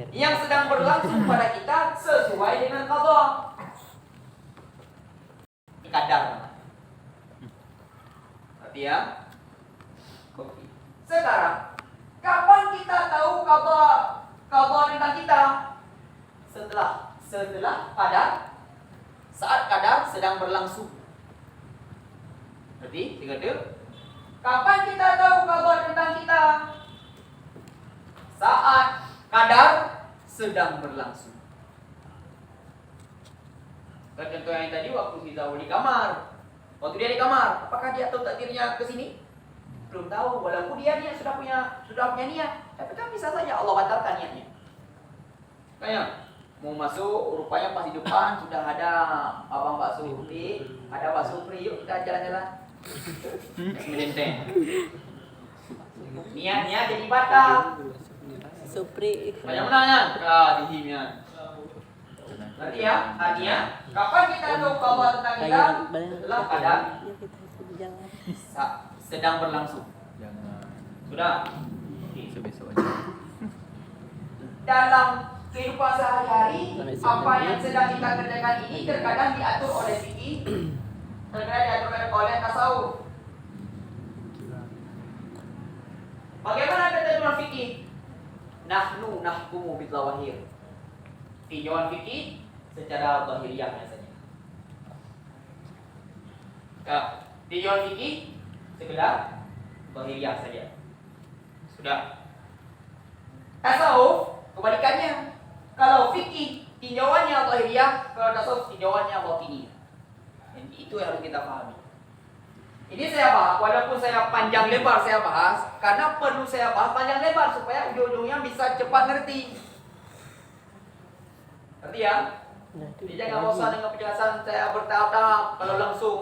Yang sedang berlangsung pada kita sesuai dengan qadha. Qadar. Berarti ya? Oke. Sekarang, kapan kita tahu qadha tentang kita? Setelah qadar, saat qadar sedang berlangsung. Berarti, kapan kita tahu qadha tentang kita? Saat qadar sedang berlangsung. Contoh yang tadi waktu Hizawul di kamar. Waktu dia di kamar, apakah dia tahu takdirnya ke sini? Belum tahu, walaupun dia sudah punya niat. Tapi kan bisa saja Allah batalkan niatnya. Kayak mau masuk, rupanya pas di depan sudah ada abang Pak Supri, ada Pak Supri, yuk kita jalan-jalan. Melenteng. Niatnya jadi batal. Supri. Banyak menanya, dihimnya. Berarti ya, artinya kapan kita tahu qadha tentang kita? Setelah qadar sedang berlangsung. Sudah. Besok aja. Dalam kehidupan sehari-hari, apa yang sedang kita kerjakan ini terkadang diatur oleh fikih, terkadang diatur oleh tasawuf. Bagaimana ketentuan fikih? Nahnu nahkumu bidzawahir. Tinjauan fikih secara zahiriyah biasanya. Tinjauan fikih sekedar zahiriyah saja. Sudah. Tasawuf kebalikannya. Kalau fikih tinjauannya zahiriyah, kalau tasawuf tinjauannya batiniyah. Itu yang harus kita pahami. Ini saya bahas, walaupun saya panjang lebar saya bahas, karena perlu saya bahas panjang lebar supaya ujung-ujungnya bisa cepat ngerti. Ngerti ya? Jadi jangan bosan dengan penjelasan saya bertahap-tahap. Kalau langsung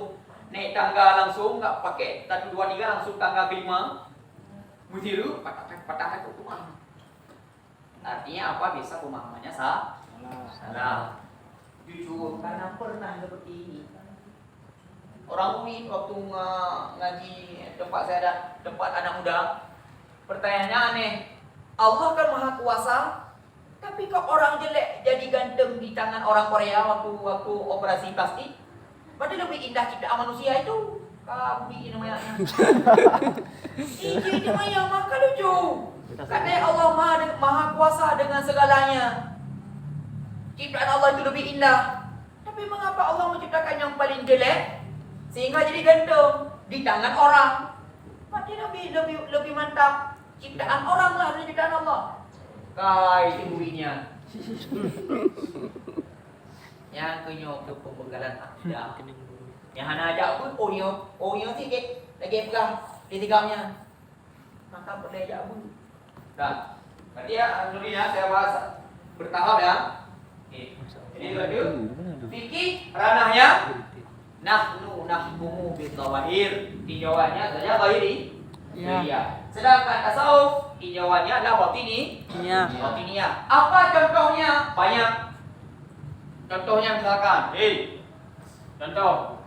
naik tangga langsung, nggak pakai 1, 2, 3 langsung tangga kelima, Mutiru patah itu mah. Artinya apa? Bisa pemahamannya salah. Jujur karena pernah seperti ini. Orang Uin waktu ngaji tempat saya ada tempat anak muda, pertanyaannya aneh. Allah kan maha kuasa, tapi kok orang jelek jadi ganteng di tangan orang Korea waktu operasi plastik? Padahal lebih indah ciptaan manusia itu. Kamu bikin namanya. Ini mah yang maka lucu. Katanya Allah maha kuasa dengan segalanya. Ciptaan Allah itu lebih indah. Tapi mengapa Allah menciptakan yang paling jelek sehingga jadi ganteng di tangan orang? Padahal lebih mantap ciptaan orang lah dari ciptaan Allah. Kai tingginya. Yang kenyok ke pembekalan akidah. Yang hana ajak pun onyo sikit lagi pegang di tigamnya. Maka boleh ajak pun. Dah. Berarti ya alhamdulillah saya bahas bertahap ya. Okey. Ini dulu. Fikih ranahnya nahkumu bil zawahir. Tinjauannya saja zahiri. Iya. Sedangkan tasawuf tinjauannya adalah batini. Iya. Batiniyah. Apa contohnya? Banyak. Contohnya misalkan, contoh.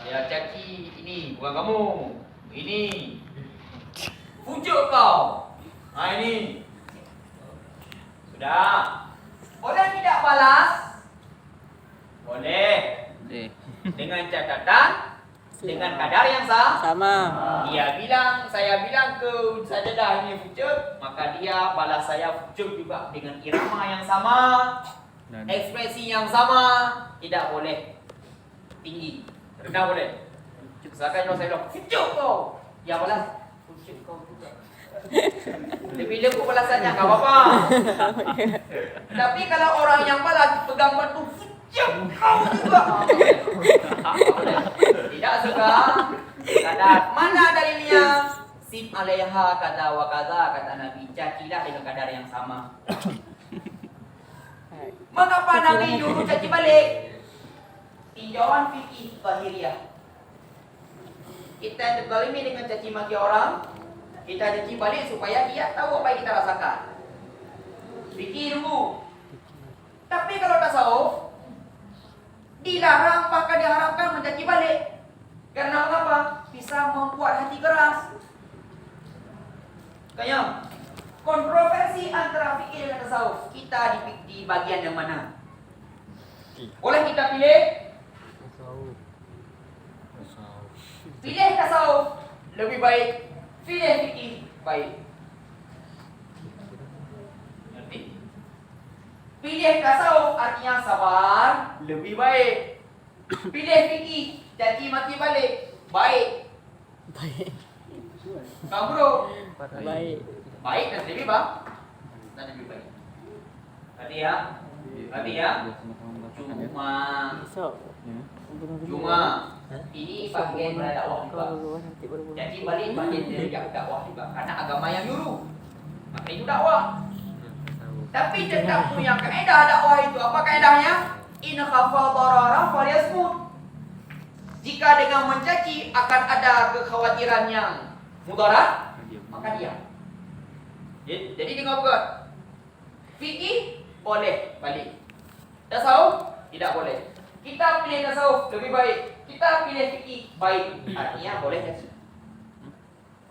Ya caci ini bukan kamu. Ini. Pujuk kau. Ini. Sudah. Boleh tidak balas? Boleh. Dengan catatan dengan kadar yang Sama. saya bilang ke sajadah ini fujuk, maka dia balas saya fujuk juga dengan irama yang sama, ekspresi yang sama. Tidak boleh tinggi, rendah boleh. Misalkan kalau saya bilang fujuk kau, dia balas fujuk kau juga. Lebih lembut balasannya, nggak apa-apa. Tapi kalau orang yang balas pegang batu fujuk kau juga, tidak suka. Kadar mana dalilnya? Sim alaiha kata wa kaza, kata Nabi, cacilah dengan kadar yang sama. Mengapa Nabi nyuruh caci balik? Tinjauan fikih zahiriyah. Kita terzalimi dengan caci maki orang, kita caci balik supaya dia tahu apa yang kita rasakan. Fikih ilmu. Tapi kalau tasawuf dilarang, bahkan diharamkan mencaci balik. Karena mengapa? Bisa membuat hati keras. Kayaknya kontroversi antara fikih dengan tasawuf, kita di bagian yang mana? Boleh kita pilih? Pilih tasawuf lebih baik, pilih fikih baik. Nanti pilih tasawuf artinya sabar lebih baik. Pilih fikih caci maki balik baik. Kamu bro? Baik. Baik dan lebih bang? Dan lebih baik. Tadi ya. Cuma ini bagian dari dakwah juga. Jadi balik bagian dari dakwah juga. Karena agama yang nyuruh, maka itu dakwah. Tapi tetap punya kaedah dakwah itu. Apa kaedahnya? In khafa darara falyasmut. Jika dengan mencaci akan ada kekhawatiran yang mudarat, maka diam. Jadi dengar bukan? Fikih boleh balik. Tasawuf tidak boleh. Kita pilih tasawuf lebih baik. Kita pilih fikih baik. Artinya boleh caci.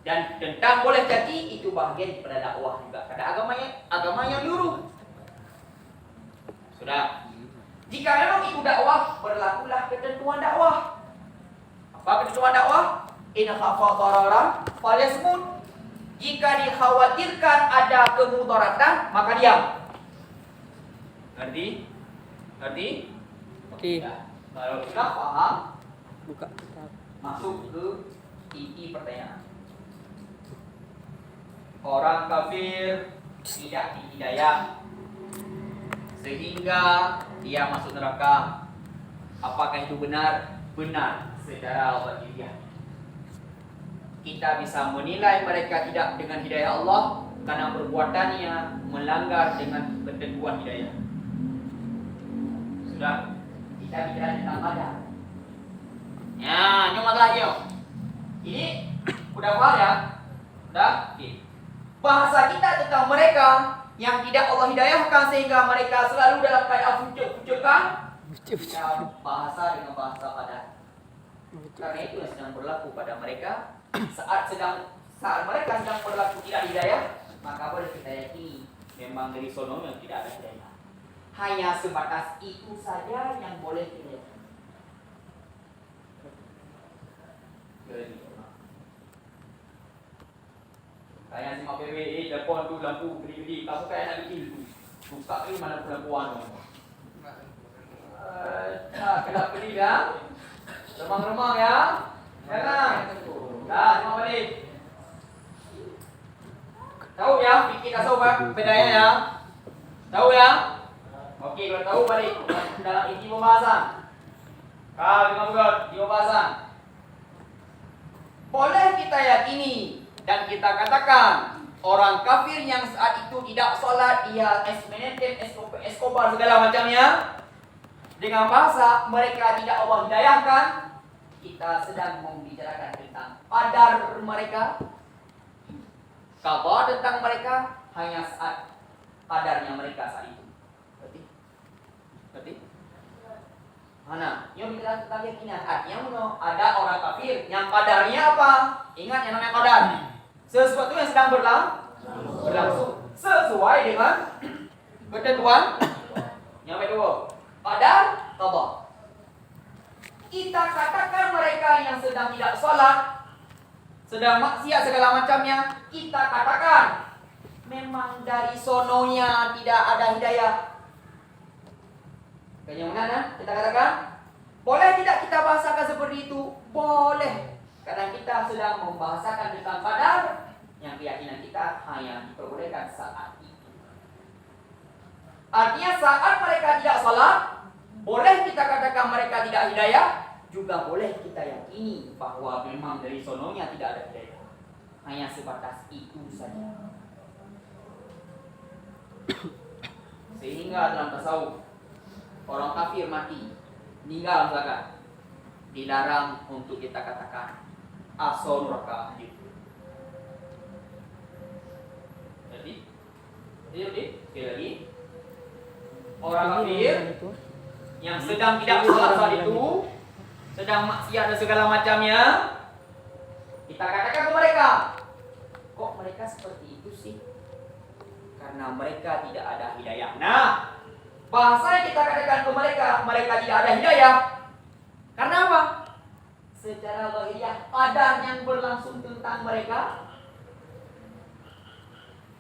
Dan tentang boleh caci itu bahagian daripada dakwah juga. Karena agama yang nyuruh. Sudah. Jika memang itu dakwah, berlakulah ketentuan dakwah. Apa ketentuan dakwah? In khafa dararan falyasmut. Jika dikhawatirkan ada kemudaratan, maka diam. Ngerti? Ya. Kalau sudah paham, Buka kitab. masuk ke inti pertanyaan. Orang kafir tidak dihidayah sehingga dia masuk neraka. Apakah itu benar? Benar secara zahiriah. Kita bisa menilai mereka tidak dengan hidayah Allah karena perbuatannya melanggar dengan ketentuan hidayah. Sudah, kita bicara tentang qadar. Ya, nyumat lagi yo. Ini udah paham ya? Udah? Oke. Bahasa kita tentang mereka yang tidak Allah hidayahkan sehingga mereka selalu dalam keadaan fucuk kan? Bahasa dengan bahasa padan. Karena itu yang sedang berlaku pada mereka saat mereka sedang berlaku tidak hidayah, maka boleh kita yakini memang dari sono yang tidak ada hidayah. Hanya sebatas itu saja yang boleh kita yakini. Kayak si PWE telepon tu lampu gede-gede, kamu kayak nak bikin tu. Buka ni mana lampuan tu. Kedap pedih ya. Remang-remang ya. Jangan. Dah, semua balik. Tahu ya, fikir kasau bedanya ya. Tahu ya? Okey, kalau tahu balik dalam inti pembahasan. Kau dengar bukan inti pembahasan. Boleh kita yakini dan kita katakan orang kafir yang saat itu tidak sholat, ia esmenetem, eskobar segala macamnya, dengan bahasa mereka tidak Allah hidayahkan, kita sedang membicarakan tentang qadar mereka, kabar tentang mereka hanya saat qadarnya mereka saat itu. Berarti? Mana? Yang bicara tentang keyakinan artinya ada orang kafir yang qadarnya apa? Ingat yang namanya qadar. Sesuatu yang sedang berlangsung sesuai dengan ketentuan yang kedua. Qadar, qada. Kita katakan mereka yang sedang tidak sholat, sedang maksiat segala macamnya, kita katakan memang dari sononya tidak ada hidayah. Yang mana? Kita katakan boleh tidak kita bahasakan seperti itu? Boleh. Karena kita sedang membahasakan tentang qadar yang keyakinan kita hanya diperbolehkan saat itu. Artinya saat mereka tidak sholat, boleh kita katakan mereka tidak hidayah, juga boleh kita yakini bahwa memang dari sononya tidak ada hidayah. Hanya sebatas itu saja. Sehingga dalam tasawuf orang kafir mati, meninggal misalkan, dilarang untuk kita katakan asal neraka itu. Jadi sekali lagi, orang kafir yang sedang tidak sholat saat itu, sedang maksiat dan segala macamnya, kita katakan ke mereka, kok mereka seperti itu sih? Karena mereka tidak ada hidayah. Nah, bahasa yang kita katakan ke mereka, mereka tidak ada hidayah. Karena apa? Secara lahiriah qadar yang berlangsung tentang mereka,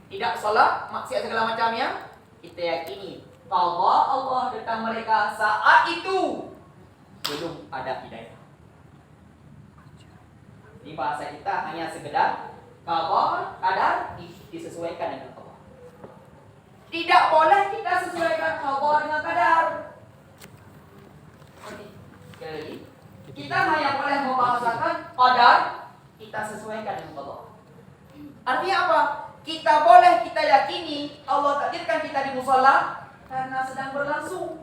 tidak sholat, maksiat segala macamnya, kita yakini qada Allah tentang mereka saat itu belum ada hidayah. Ini bahasa kita hanya sekedar qadar disesuaikan dengan qada. Tidak boleh kita sesuaikan qada dengan qadar. Jadi kita hanya boleh membahasakan qadar, kita sesuaikan dengan qada. Artinya apa? Kita boleh kita yakini Allah takdirkan kita di musalla karena sedang berlangsung.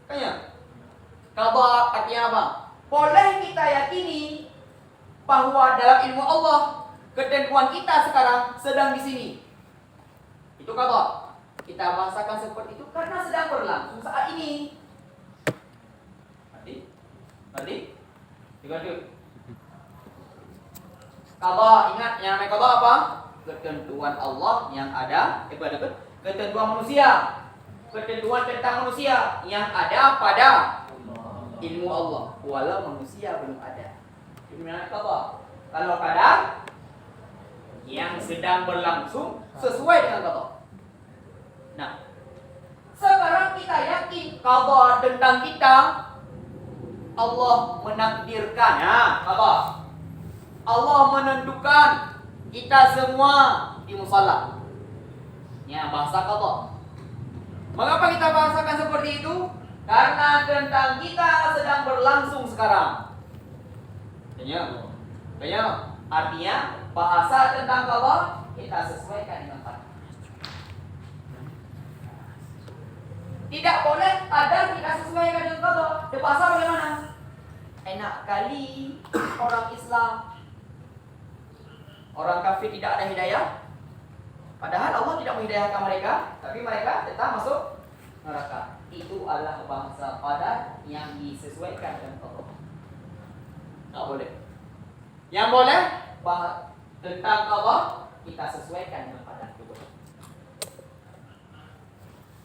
Kayaknya qada artinya apa? Boleh kita yakini bahwa dalam ilmu Allah ketentuan kita sekarang sedang di sini. Itu qada. Kita bahasakan seperti itu karena sedang berlangsung saat ini. Nanti? Diganti. Qada, ingat yang namanya qada apa? Ketentuan Allah yang ada, ketentuan manusia. Ketentuan tentang manusia yang ada pada ilmu Allah, walau manusia belum ada. Itu namanya qada. Kalau qadar yang sedang berlangsung sesuai dengan qada. Nah, sekarang kita yakin qada tentang kita, Allah menakdirkan, ya, qada. Allah menentukan kita semua di musalla. Ya, bahasa qada. Mengapa kita bahasakan seperti itu? Karena tentang kita sedang berlangsung sekarang. Artinya bahasa tentang qada kita sesuaikan dengan qadar. Tidak boleh ada kita sesuaikan dengan qada. Bahasa bagaimana? enak kali orang Islam, orang kafir tidak ada hidayah. Padahal Allah tidak menghidayahkan mereka, tapi mereka tetap masuk neraka. Itu adalah bahasa qadar yang disesuaikan dengan Allah. Tak boleh. Yang boleh tentang Allah kita sesuaikan dengan qadar itu.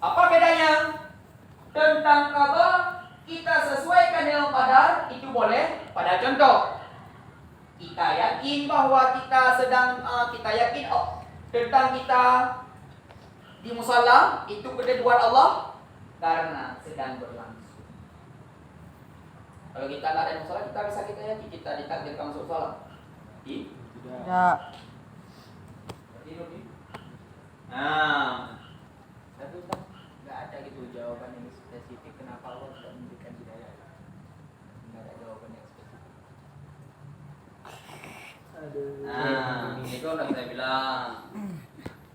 Apa bedanya? Tentang qadar kita sesuaikan dengan qadar itu boleh. Pada contoh, kita yakin bahwa kita sedang kita yakin tentang kita di musalla itu ketentuan Allah karena sedang berlangsung. Kalau kita nggak ada di musalla, kita bisa kita yakin kita ditakdirkan masuk musalla. Tidak. Nah, Tapi Ustaz, nggak ada gitu jawaban yang spesifik kenapa Allah tidak memberikan hidayah. Nggak ada jawaban yang spesifik. nah, itu udah saya bilang.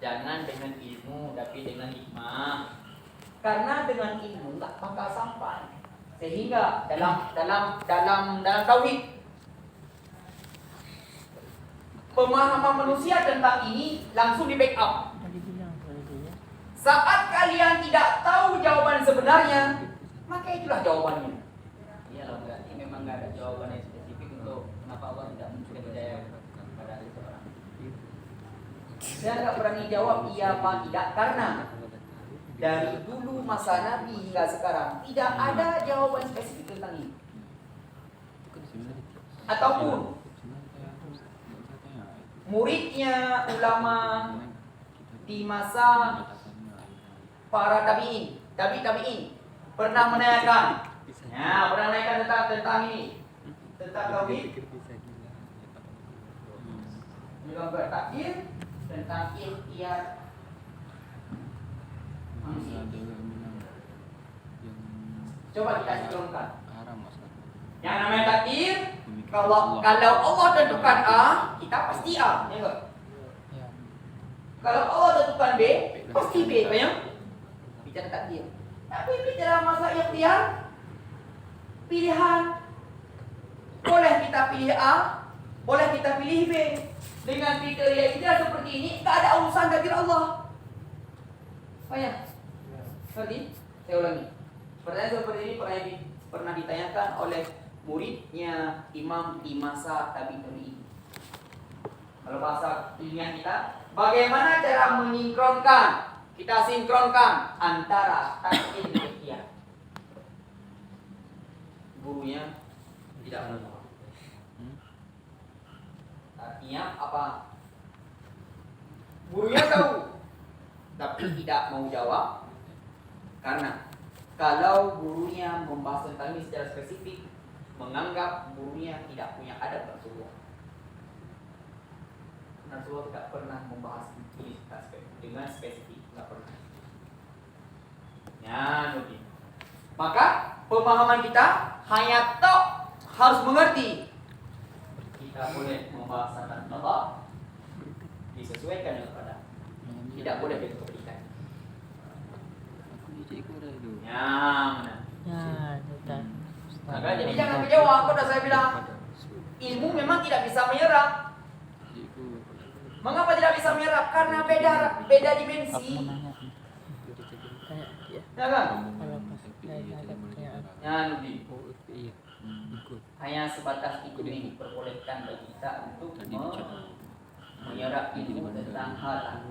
Jangan dengan ilmu, tapi dengan hikmah. Karena dengan ilmu nggak bakal sampai. Sehingga dalam tauhid, pemahaman manusia tentang ini langsung di backup. Tadi bilang kalau dia. Saat kalian tidak tahu jawaban sebenarnya, maka itulah jawabannya. Iya loh, berarti memang nggak ada jawaban yang spesifik untuk kenapa Allah tidak memberikan hidayah kepada seseorang. Saya nggak berani jawab iya apa tidak karena dari dulu masa Nabi hingga sekarang tidak ada jawaban spesifik tentang ini. Ataupun muridnya ulama di masa para tabi'in pernah menanyakan, tentang ini, tentang tauhid, tentang bertakbir, tentang ikhtiar manusia. Coba kita sinkronkan. Yang namanya takdir, kalau Allah tentukan A, kita pasti A, ya enggak? Kalau Allah tentukan B, pasti B, ya? Bicara takdir. Tapi bicara masa ikhtiar, pilihan. Boleh kita pilih A, boleh kita pilih B. Dengan kriteria ikhtiar seperti ini, tak ada urusan takdir Allah. Oh ya? Ngerti? Saya ulangi. Pertanyaan seperti ini pernah ditanyakan oleh muridnya imam di masa tabi'in. Kalau bahasa ilmiah kita, bagaimana cara menyinkronkan? Kita sinkronkan antara takdir dan ikhtiar. Gurunya tidak menjawab. Artinya apa? Gurunya tahu, tapi tidak mau jawab karena kalau gurunya membahas tentang ini secara spesifik, menganggap gurunya tidak punya adab Rasulullah. Rasulullah tidak pernah membahas ini dengan spesifik, tidak pernah. Ya, mungkin. Maka pemahaman kita hanya harus mengerti. Kita boleh membahas tentang Allah disesuaikan dengan pada. Tidak boleh bentuk ikan. Ya, mana? Ya, sudah. Maka jadi jangan kejauhan. Kau dah saya bilang, ilmu memang tidak bisa menyerap. Mengapa tidak bisa menyerap? Karena beda dimensi. Kayak dia. Ya kan? Kalau pas saya ada pertanyaan. Ya, Nudi. Hanya sebatas itu yang diperbolehkan bagi kita untuk menyerap ilmu tentang hal.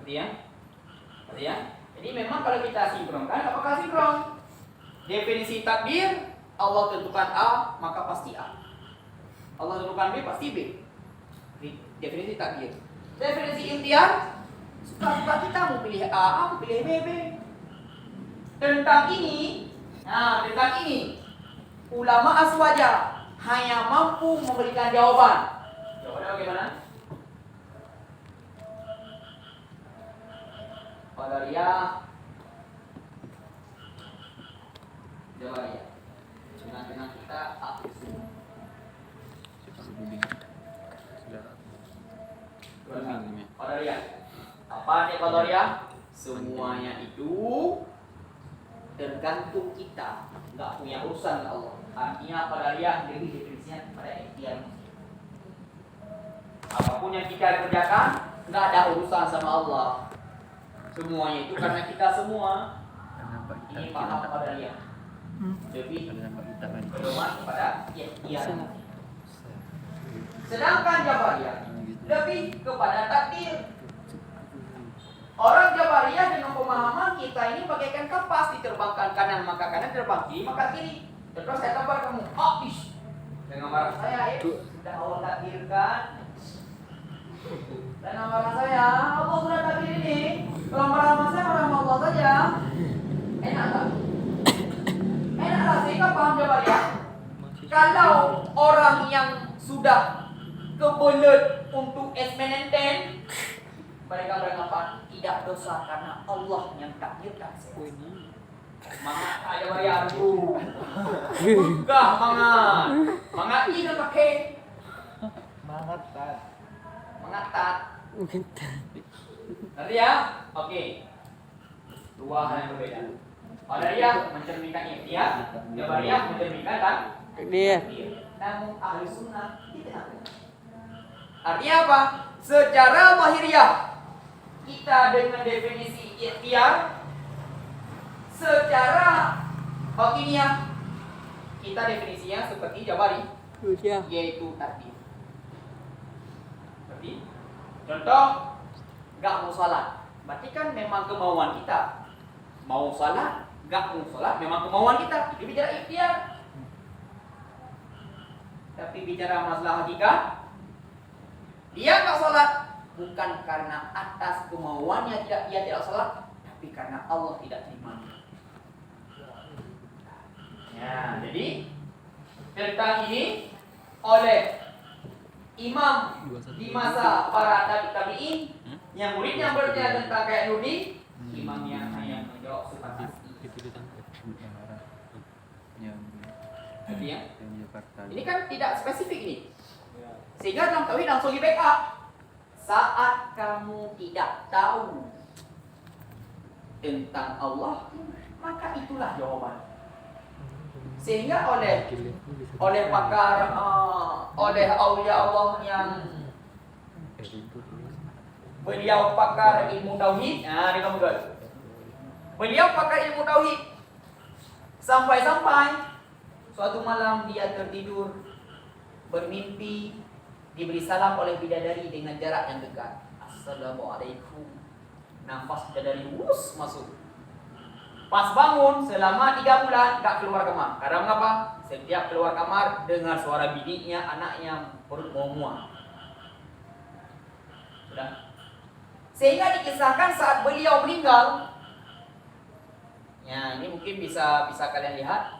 Ngerti ya? Ngerti ya? Jadi memang kalau kita sinkronkan, apakah sinkron? Definisi takdir, Allah tentukan A, maka pasti A. Allah tentukan B, pasti B. Definisi takdir. Definisi ikhtiar, suka-suka kita mau pilih A, mau pilih B. Tentang ini, ulama aswaja hanya mampu memberikan jawaban. Jawabannya bagaimana? Qadariyah, Jabariyah. Dengan kita akhir semua. Qadariyah. Apa arti Qadariyah? Semuanya itu tergantung urusan dengan Allah. Artinya qadariyah lebih definisinya pada ikhtiar. Apapun yang kita kerjakan nggak ada urusan sama Allah. Semuanya itu karena kita semua ini paham qadariyah. Lebih berdoa kepada ikhtiar. Sedangkan Jabariyah lebih kepada takdir. Orang Jabariyah dengan pemahaman kita ini bagaikan kapas, diterbangkan kanan maka kanan, terbang kiri maka kiri. Terus saya tampar kamu, habis. Dengan marah saya, sudah Allah takdirkan. Dengan marah saya, Allah sudah takdir ini. Kalau marah sama saya, marah sama Allah saja. Enak tak? Enak tak? Sehingga paham Jabariyah. Kalau orang yang sudah kebelet untuk esmenenten, mereka beranggapan tidak dosa karena Allah yang takdirkan saya. Semangat aja bayarku. Buka semangat. Semangat ini kan pakai. Semangat tat. Semangat tat. Nanti ya? Oke. Dua hal yang berbeda. Qadariyah mencerminkan ikhtiar, Jabariyah mencerminkan Dia. namun ahli sunnah di tengah-tengah. Artinya apa? Secara lahiriah kita dengan definisi ikhtiar, secara batiniah kita definisinya seperti Jabari, Dia. yaitu takdir. Seperti contoh, nggak mau salat, berarti kan memang kemauan kita. Mau salat, nggak mau salat, memang kemauan kita. Itu bicara ikhtiar. Tapi bicara masalah hakikat, dia nggak salat bukan karena atas kemauannya dia tidak salat, tapi karena Allah tidak terima. Ya, jadi tentang ini oleh imam di masa para tabi'in yang muridnya bertanya tentang kayak Nudi, imamnya hanya menjawab sebatas jadi ya, ini kan tidak spesifik ini. Sehingga dalam tauhid langsung di backup. Saat kamu tidak tahu tentang Allah, maka itulah jawaban. Sehingga oleh pakar, oleh aulia Allah yang beliau pakar ilmu tauhid, nah ini kamu guys. Beliau pakar ilmu tauhid. Sampai-sampai suatu malam dia tertidur, bermimpi, diberi salam oleh bidadari dengan jarak yang dekat. Assalamualaikum. Nafas bidadari wus masuk. Pas bangun selama 3 bulan gak keluar kamar. Karena mengapa? Setiap keluar kamar dengar suara bidinya, anaknya perut mau mual. Sudah. Sehingga dikisahkan saat beliau meninggal. Ya, ini mungkin bisa kalian lihat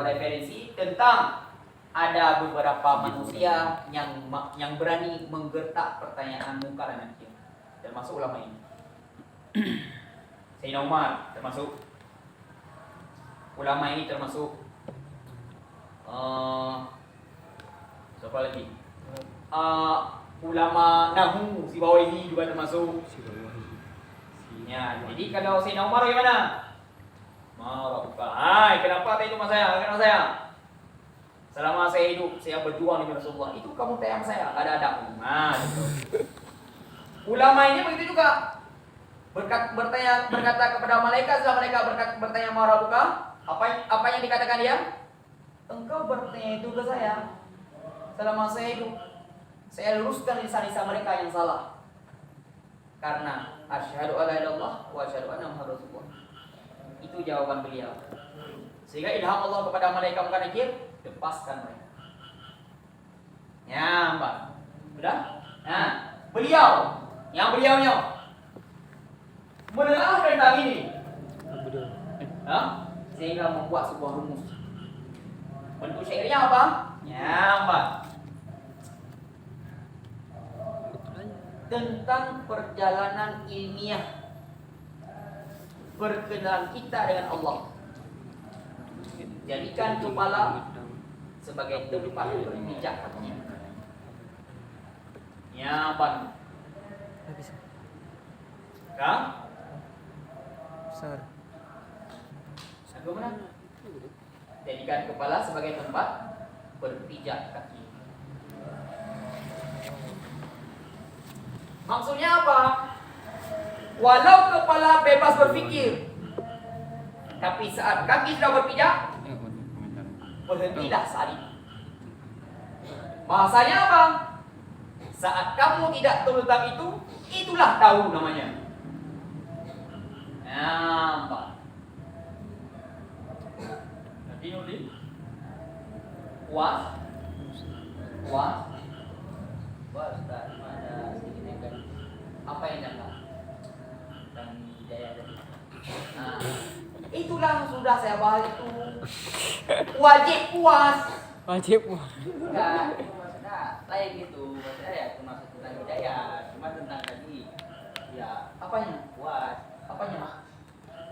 referensi tentang ada beberapa manusia yang berani menggertak pertanyaan mungkar dan nakir, termasuk ulama ini. Sayyidina Umar termasuk ulama ini, termasuk siapa lagi? Ulama Nahu Sibawahi juga termasuk. Ya, jadi kalau Sayyidina Umar bagaimana? Marahukah? Hai, kenapa tanya rumah saya? Kenapa saya? Selama saya hidup, saya berjuang dengan Rasulullah. Itu kamu tanya saya, ada adab. Nah, gitu. Ulama ini begitu juga. Berkata kepada malaikat, setelah malaikat bertanya marahukah? Apa yang dikatakan dia? Engkau bertanya itu ke saya. Selama saya hidup, saya luruskan lisan-lisan mereka yang salah. Karena asyhadu alla ilaha illallah wa asyhadu anna muhammadar rasulullah. Itu jawaban beliau. Sehingga ilham Allah kepada malaikat nakir, lepaskan mereka. Ya, Mbak. Sudah? Nah, beliaunya menelaah tentang ini. Sehingga membuat sebuah rumus. Bentuk syairnya apa? Ya, Mbak. Tentang perjalanan ilmiah perkenalan kita dengan Allah. Jadikan kepala sebagai tempat berpijak hatinya. Ya, Pak. Kang? Besar. Bagaimana? Jadikan kepala sebagai tempat berpijak kaki. Maksudnya apa? Walau kepala bebas berpikir, tapi saat kaki sudah berpijak, berhentilah saat itu. Bahasanya apa? Saat kamu tidak terletak itu, itulah tahu namanya. Nampak. Nanti Nudi. Puas? Puas? Wah, Ustaz, ada sedikit yang kan Apa yang janggal? tentang hidayah tadi. Nah, itulah sudah saya bahas itu. Wajib puas. Wajib. Enggak, itu maksudnya lain gitu. Maksudnya ya termasuk tentang hidayah, cuma tentang tadi ya Apanya? puas. Apanya?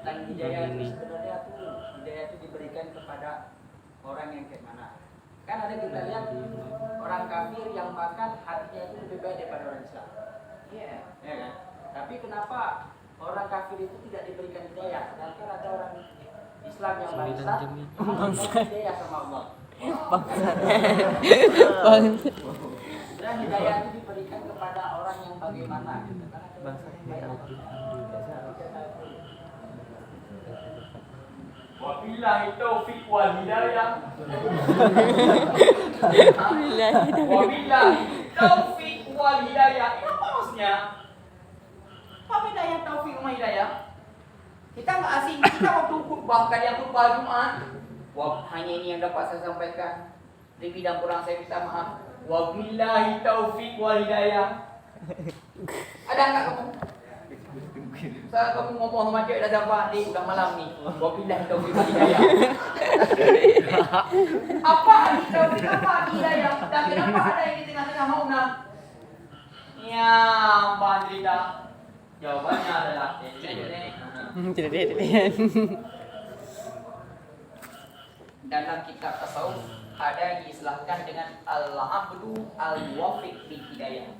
Tentang hidayah itu sebenarnya tuh hidayah itu diberikan kepada orang yang kayak mana. Kan ada kita lihat orang kafir yang bahkan hatinya itu lebih baik daripada orang Islam. Iya. Ya kan? Tapi kenapa orang kafir itu tidak diberikan hidayah? Sedangkan ada orang Islam yang bangsat, diberikan hidayah sama Allah. Dan hidayah itu diberikan kepada orang yang bagaimana? Gitu. Karena bangsat Wabillahi taufiq wal hidayah. Wabillahi Wabillahi taufiq wal hidayah. Itu apa maksudnya? Apa bedanya taufik sama hidayah? Kita nggak asing. Kita waktu khutbah kalian khutbah Jumat. Wah, hanya ini yang dapat saya sampaikan. Lebih dan kurang saya minta maaf. Wabillahi taufiq wal hidayah. Ada nggak kamu? Saat kamu ngomong sama cewek dah siapa? Nih, udah malam nih. Wabillahi taufiq wal hidayah. Apa taufiq apa hidayah? Dan kenapa ada yang di tengah-tengah mauna? Ya, Mbak Andrita. Jawabannya adalah dalam kitab tasawuf ada yang diistilahkan dengan al-abdu al-muwaffiq bil hidayah.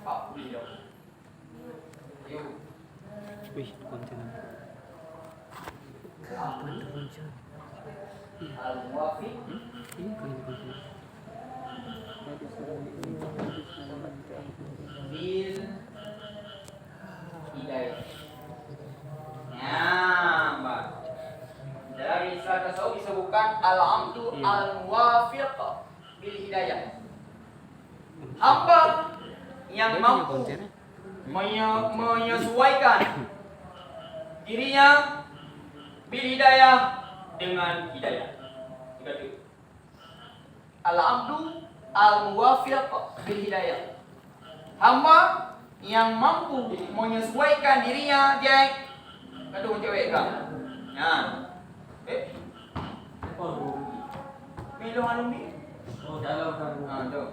Pak beliau. Yuk. Wih, konten. Al-muwaffiq bil hidayah. Mbak. Dari istilah tasawuf disebutkan al-abdu al-muwaffiq bil hidayah. Hamba yang mampu menyesuaikan dirinya bil hidayah dengan hidayah. Al-abdu al-muwaffiq bil hidayah. Hamba yang mampu menyesuaikan dirinya dia aduh cewek kan. Nah. Minum alumni. Oh, dalam kan. Tuh.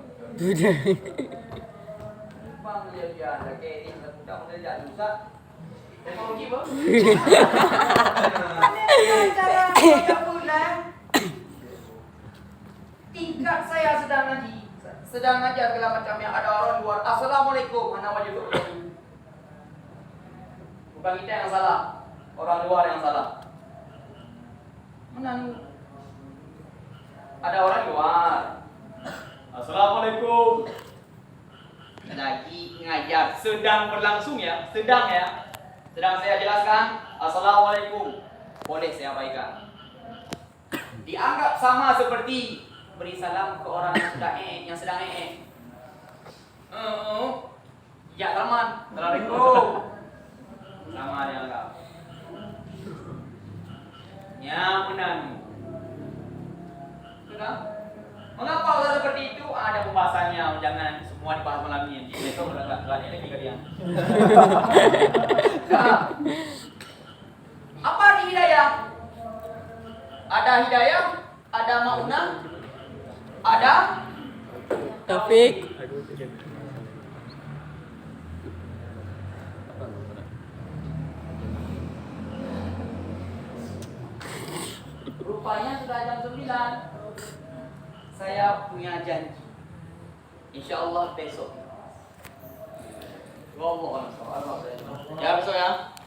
Bang dia ada kayak ini budak muda susah. Teknologi, Bang. Ini cara bulan. Tingkat saya sedang ngaji. Sedang ngajar segala macam yang ada orang luar. Assalamualaikum. Ana wajib. Bukan kita yang salah. Orang luar yang salah. Mana ada orang luar. Assalamualaikum. Lagi ngajar sedang berlangsung ya, sedang ya. Sedang saya jelaskan. Assalamualaikum. Boleh saya abaikan. Dianggap sama seperti beri salam ke orang yang sedang ya teman. Assalamualaikum. Sama dianggap. Ya benar. Sudah. Mengapa harus seperti itu? Ada pembahasannya. Jangan semua dibahas malam ini. Besok udah nggak ada lagi kalian. Nah, apa arti hidayah? Ada hidayah, ada makna, ada Taufik. rupanya sudah jam 9. Saya punya janji. Insyaallah besok. Ya besok ya.